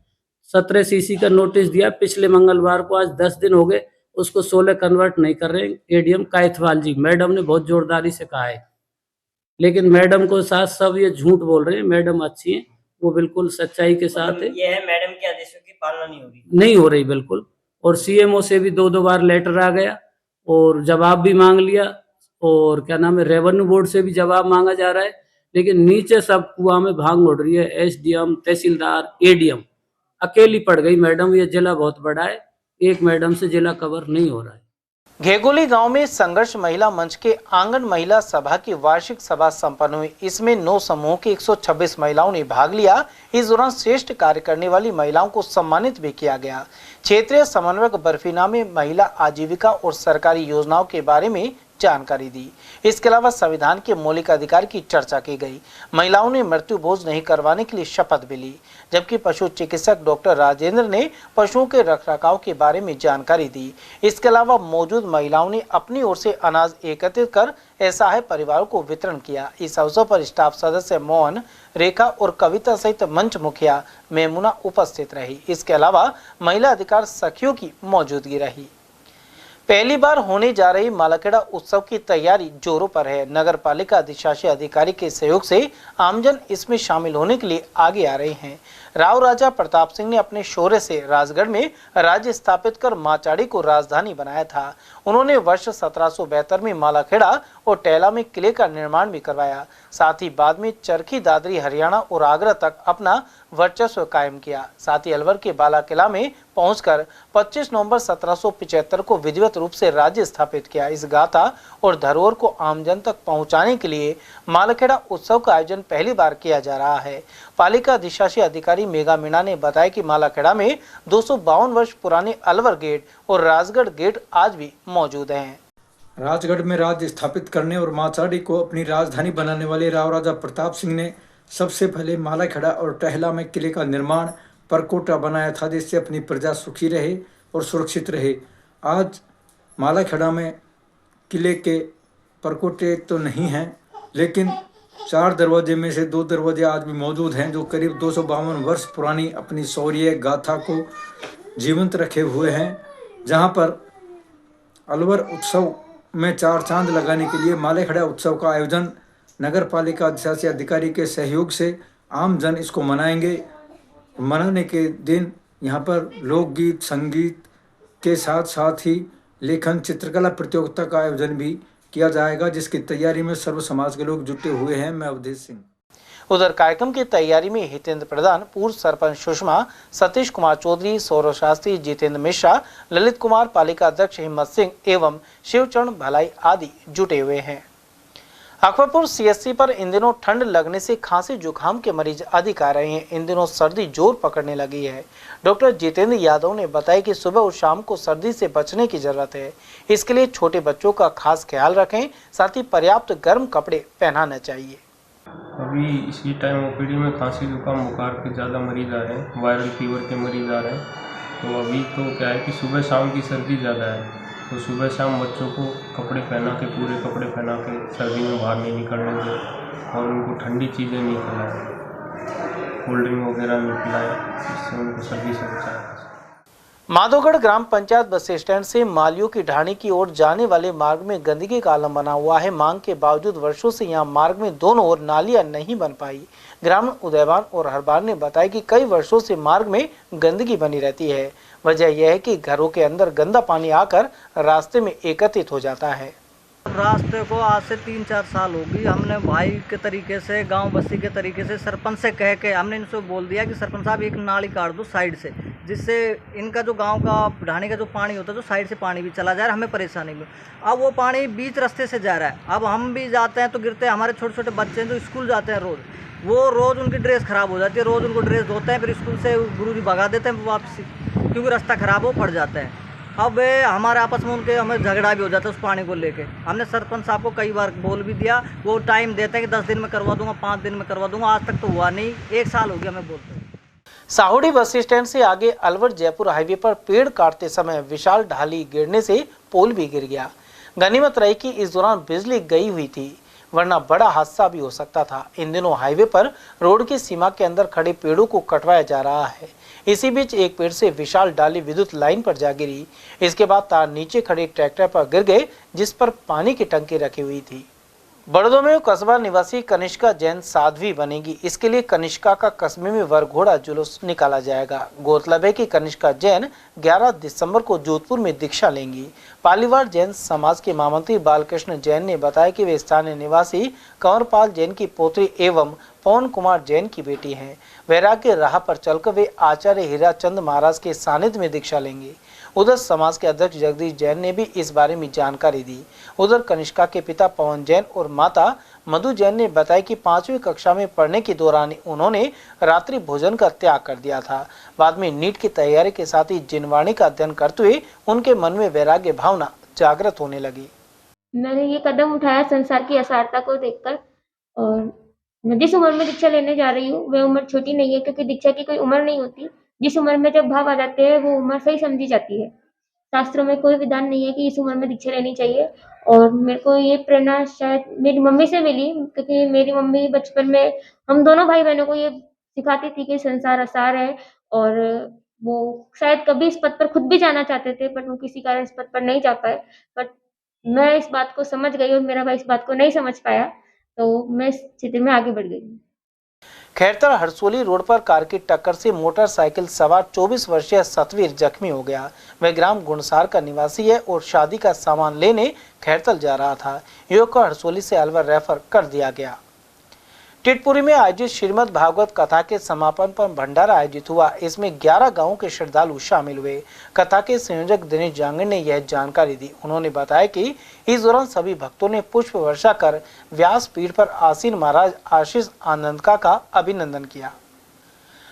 17 CC का नोटिस दिया पिछले मंगलवार को, आज 10 दिन हो गए, उसको 16 कन्वर्ट नहीं कर रहे। ADM कायथवाल जी मैडम ने बहुत जोरदारी से कहा है, लेकिन मैडम को साथ सब ये झूठ बोल रहे हैं। मैडम अच्छी हैं, वो बिल्कुल सच्चाई के साथ है। ये है मैडम के आदेशों की पालना नहीं हो रही बिल्कुल। और CMO से भी 2 बार लेटर आ गया और जवाब भी मांग लिया, और क्या नाम है रेवेन्यू बोर्ड से भी जवाब मांगा जा रहा है, लेकिन नीचे सब कुआं में भांग उड़ रही है। SDM, तहसीलदार, ADM अकेली पड़ गई मैडम। ये जिला बहुत बड़ा है, एक मैडम से जिला कवर नहीं हो रहा है। घेगोली गांव में संघर्ष महिला मंच के आंगन महिला सभा की वार्षिक सभा संपन्न हुई। इसमें 9 समूह की 126 महिलाओं ने भाग लिया। इस दौरान श्रेष्ठ कार्य करने वाली महिलाओं को सम्मानित भी किया गया। क्षेत्रीय समन्वयक बर्फीना में महिला आजीविका और सरकारी योजनाओं के बारे में जानकारी दी। इसके अलावा संविधान के मौलिक अधिकार की चर्चा की गई। महिलाओं ने मृत्यु भोज नहीं करवाने के लिए शपथ भी ली, जबकि पशु चिकित्सक डॉक्टर राजेंद्र ने पशुओं के रखरखाव के बारे में जानकारी दी। इसके अलावा मौजूद महिलाओं ने अपनी ओर से अनाज एकत्रित कर असहाय परिवारों को वितरण किया। इस अवसर पर स्टाफ सदस्य मोहन, रेखा और कविता सहित मंच मुखिया मेमुना उपस्थित रही। इसके अलावा महिला अधिकार सखियों की मौजूदगी रही। पहली बार होने जा रही मालाखेड़ा उत्सव की तैयारी जोरों पर है। नगर पालिका अधिशासी अधिकारी के सहयोग से आमजन इसमें शामिल होने के लिए आगे आ रहे हैं। राव राजा प्रताप सिंह ने अपने शौर्य से राजगढ़ में राज्य स्थापित कर माचाड़ी को राजधानी बनाया था। उन्होंने वर्ष 1772 में मालाखेड़ा और टेला में किले का निर्माण भी करवाया। साथ ही बाद में चरखी दादरी हरियाणा और आगरा तक अपना वर्चस्व कायम किया। साथ ही अलवर के बाला किला में पहुंचकर 25 नवंबर 1775 को विधिवत रूप से राज्य स्थापित किया। इस गाथा और धरोहर को आमजन तक पहुंचाने के लिए मालाखेड़ा उत्सव का आयोजन पहली बार किया जा रहा है। पालिका अधिशासी अधिकारी मेघा मीणा ने बताया कि मालाखेड़ा में 252 वर्ष पुराने अलवर गेट और राजगढ़ गेट आज भी मौजूद हैं। राजगढ़ में राज्य स्थापित करने और माचाड़ी को अपनी राजधानी बनाने वाले राव राजा प्रताप सिंह ने सबसे पहले मालाखेड़ा और टहला में किले का निर्माण परकोटा बनाया था, जिससे अपनी प्रजा सुखी रहे और सुरक्षित रहे। आज मालाखेड़ा में किले के परकोटे तो नहीं हैं, लेकिन 4 दरवाजे में से 2 दरवाजे आज भी मौजूद हैं, जो करीब 252 वर्ष पुरानी अपनी शौर्य गाथा को जीवंत रखे हुए हैं। जहां पर अलवर उत्सव में 4 चांद लगाने के लिए मालाखेड़ा उत्सव का आयोजन नगर पालिका अधिशासी अधिकारी के सहयोग से आम जन इसको मनाएंगे। मनाने के दिन यहाँ पर लोकगीत संगीत के साथ साथ ही लेखन चित्रकला प्रतियोगिता का आयोजन भी किया जाएगा, जिसकी तैयारी में सर्व समाज के लोग जुटे हुए हैं। मैं अवधेश सिंह। उधर कार्यक्रम की तैयारी में हितेंद्र प्रधान, पूर्व सरपंच सुषमा, सतीश कुमार चौधरी, सौरभ शास्त्री, जितेंद्र मिश्रा, ललित कुमार, पालिका अध्यक्ष हिम्मत सिंह एवं शिवचरण भलाई आदि जुटे हुए हैं। अकबरपुर सीएससी पर इन दिनों ठंड लगने से खांसी जुकाम के मरीज अधिक आ रहे हैं। इन दिनों सर्दी जोर पकड़ने लगी है। डॉक्टर जितेंद्र यादव ने बताया कि सुबह और शाम को सर्दी से बचने की जरूरत है। इसके लिए छोटे बच्चों का खास ख्याल रखें, साथ ही पर्याप्त गर्म कपड़े पहनाना चाहिए। अभी इसी टाइम ओपीडी में खांसी जुकाम बुखार के ज़्यादा मरीज आ रहे हैं, वायरल फीवर के मरीज आ रहे हैं। तो अभी तो क्या है कि सुबह शाम की सर्दी ज़्यादा है, तो सुबह शाम बच्चों को कपड़े पहना के, पूरे कपड़े पहना के सर्दी में बाहर नहीं निकलने दें और उनको ठंडी चीज़ें नहीं खिलाएं, कोल्ड ड्रिंक वगैरह नहीं पिलाएं, जिससे उनको सर्दी से बचाएं। माधोगढ़ ग्राम पंचायत बस स्टैंड से मालियों की ढाणी की ओर जाने वाले मार्ग में गंदगी का आलम बना हुआ है। मांग के बावजूद वर्षों से यहां मार्ग में दोनों ओर नालियां नहीं बन पाई। ग्रामीण उदयवान और हरबार ने बताया कि कई वर्षों से मार्ग में गंदगी बनी रहती है। वजह यह है कि घरों के अंदर गंदा पानी आकर रास्ते में एकत्रित हो जाता है। रास्ते को आज से 3-4 साल होगी। हमने भाई के तरीके से, गांव बस्ती के तरीके से सरपंच से कह के हमने इनसे बोल दिया कि सरपंच साहब एक नाली काट दो साइड से, जिससे इनका जो गांव का ढाणी का जो पानी होता है तो साइड से पानी भी चला जा रहा है, हमें परेशानी भी। अब वो पानी बीच रास्ते से जा रहा है, अब हम भी जाते हैं तो गिरते हैं। हमारे छोटे छोटे बच्चे हैं जो स्कूल जाते हैं रोज़, वो रोज़ उनकी ड्रेस ख़राब हो जाती है, रोज़ उनको ड्रेस धोते हैं, फिर स्कूल से गुरुजी भगा देते हैं वापसी, क्योंकि रास्ता ख़राब हो पड़ जाता है। अब हमारे आपस में उनके हमें झगड़ा भी हो जाता है उस पानी को लेके। हमने सरपंच साहब को कई बार बोल भी दिया, वो टाइम देते हैं कि 10 दिन में करवा दूंगा, 5 दिन में करवा दूंगा। आज तक तो हुआ नहीं, 1 साल हो गया हमें बोलते हैं। साहुड़ी बस स्टैंड से आगे अलवर जयपुर हाईवे पर पेड़ काटते समय विशाल ढाली गिरने से पोल भी गिर गया। गनीमत रही कि इस दौरान बिजली गई हुई थी, वरना बड़ा हादसा भी हो सकता था। इन दिनों हाईवे पर रोड की सीमा के अंदर खड़े पेड़ों को कटवाया जा रहा है। इसी बीच एक पेड़ से विशाल डाली विद्युत लाइन पर जा गिरी। इसके बाद तार नीचे खड़े ट्रैक्टर पर गिर गए, जिस पर पानी की टंकी रखी हुई थी। बड़ौदा में कस्बा निवासी कनिष्का जैन साध्वी बनेगी। इसके लिए कनिष्का का कस्बे में वरघोड़ा जुलूस निकाला जाएगा। गौरतलब है कि कनिष्का जैन 11 दिसंबर को जोधपुर में दीक्षा लेंगी। पालीवाल जैन समाज के महामंत्री बालकृष्ण जैन ने बताया कि वे स्थानीय निवासी कंवरपाल जैन की पोत्री एवं पवन कुमार जैन की बेटी हैं। वैराग्य राह पर चलकर वे आचार्य हीराचंद महाराज के सानिध्य में दीक्षा लेंगे। उधर समाज के अध्यक्ष जगदीश जैन ने भी इस बारे में जानकारी दी। उधर कनिष्का के पिता पवन जैन और माता मधु जैन ने बताया कि 5वीं कक्षा में पढ़ने के दौरान उन्होंने रात्रि भोजन का त्याग कर दिया था। बाद में नीट की तैयारी के साथ ही जिनवाणी का अध्ययन करते हुए उनके मन में वैराग्य भावना जागृत होने लगी। मैंने ये कदम उठाया संसार की असारता को देखकर, और मैं जिस उम्र में दीक्षा लेने जा रही हूँ वह उम्र छोटी नहीं है, क्योंकि दीक्षा की कोई उम्र नहीं होती। जिस उम्र में जब भाव आ जाते हैं वो उम्र सही समझी जाती है। शास्त्रों में कोई विधान नहीं है कि इस उम्र में दीक्षा लेनी चाहिए। और मेरे को ये प्रेरणा शायद मेरी मम्मी से मिली, क्योंकि मेरी मम्मी बचपन में हम दोनों भाई बहनों को ये सिखाती थी कि संसार असार है और वो शायद कभी इस पद पर खुद भी जाना चाहते थे, बट वो किसी कारण इस पद पर नहीं जा पाए। बट मैं इस बात को समझ गई और मेरा भाई इस बात को नहीं समझ पाया, तो मैं इस क्षेत्र में आगे बढ़ गई। खैरतर हरसोली रोड पर कार की टक्कर से मोटरसाइकिल सवार 24 वर्षीय सतवीर जख्मी हो गया। वह ग्राम गुणसार का निवासी है और शादी का सामान लेने खैरतल जा रहा था। युवक को हरसोली से अलवर रेफर कर दिया गया। टिटपुरी में आयोजित श्रीमद् भागवत कथा के समापन पर भंडारा आयोजित हुआ। इसमें 11 गांवों के श्रद्धालु शामिल हुए। कथा के संयोजक दिनेश जांगड़ ने यह जानकारी दी। उन्होंने बताया कि इस दौरान सभी भक्तों ने पुष्प वर्षा कर व्यास पीठ पर आसीन महाराज आशीष आनंदका का अभिनंदन किया।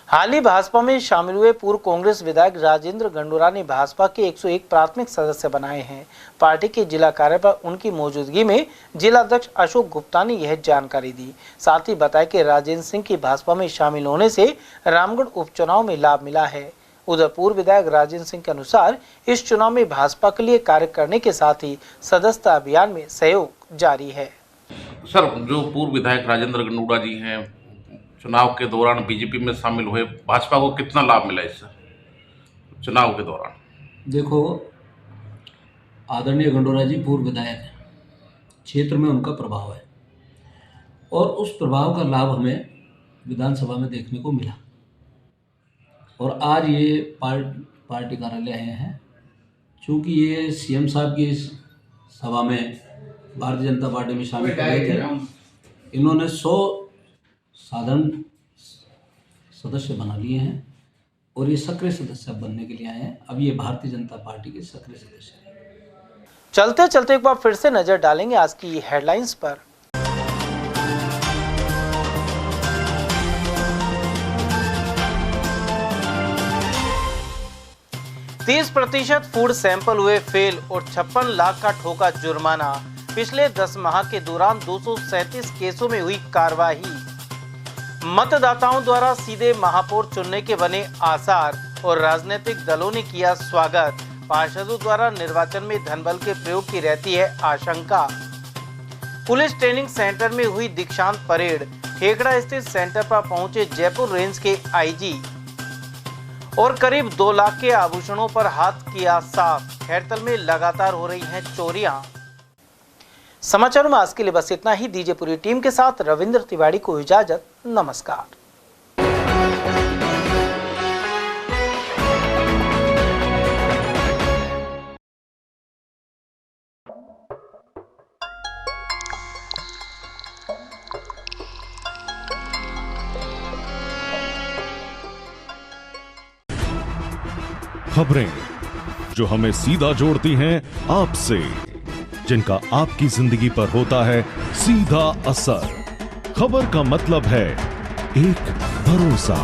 हाल ही भाजपा में शामिल हुए पूर्व कांग्रेस विधायक राजेंद्र गंडोरा ने भाजपा के 101 प्राथमिक सदस्य बनाए हैं। पार्टी के जिला कार्य पर उनकी मौजूदगी में जिला अध्यक्ष अशोक गुप्ता ने यह जानकारी दी। साथ ही बताया कि राजेंद्र सिंह की भाजपा में शामिल होने से रामगढ़ उपचुनाव में लाभ मिला है। उधर पूर्व विधायक राजेंद्र सिंह के अनुसार इस चुनाव में भाजपा के लिए कार्य करने के साथ ही सदस्यता अभियान में सहयोग जारी है। सर, जो पूर्व विधायक राजेंद्र गंडोरा जी हैं, चुनाव के दौरान बीजेपी में शामिल हुए, भाजपा को कितना लाभ मिला इससे चुनाव के दौरान? देखो, आदरणीय गंडोरा जी पूर्व विधायक हैं, क्षेत्र में उनका प्रभाव है और उस प्रभाव का लाभ हमें विधानसभा में देखने को मिला। और आज ये पार्टी कार्यालय आए हैं, चूँकि ये सीएम साहब की इस सभा में भारतीय जनता पार्टी में शामिल हो गए थे। इन्होंने 100 साधारण सदस्य बना लिए हैं और ये सक्रिय सदस्य बनने के लिए आए हैं। अब ये भारतीय जनता पार्टी के सक्रिय सदस्य हैं। चलते चलते एक बार फिर से नजर डालेंगे आज की हेडलाइंस पर। 30% फूड सैंपल हुए फेल और 56 लाख का ठोका जुर्माना। पिछले 10 माह के दौरान 237 केसों में हुई कार्रवाई। मतदाताओं द्वारा सीधे महापौर चुनने के बने आसार और राजनीतिक दलों ने किया स्वागत। पार्षदों द्वारा निर्वाचन में धनबल के प्रयोग की रहती है आशंका। पुलिस ट्रेनिंग सेंटर में हुई दीक्षांत परेड। ठेकड़ा स्थित सेंटर पर पहुंचे जयपुर रेंज के आईजी और करीब 2 लाख के आभूषणों पर हाथ किया साफ। खैरतल में लगातार हो रही हैं चोरियां। समाचारों में आज के लिए बस इतना ही। दीजिए पूरी टीम के साथ रविंद्र तिवारी को इजाजत। नमस्कार। खबरें जो हमें सीधा जोड़ती हैं आपसे, जिनका आपकी जिंदगी पर होता है सीधा असर। खबर का मतलब है एक भरोसा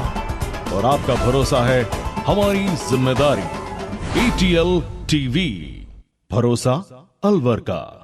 और आपका भरोसा है हमारी जिम्मेदारी। ATL TV, भरोसा अलवर का।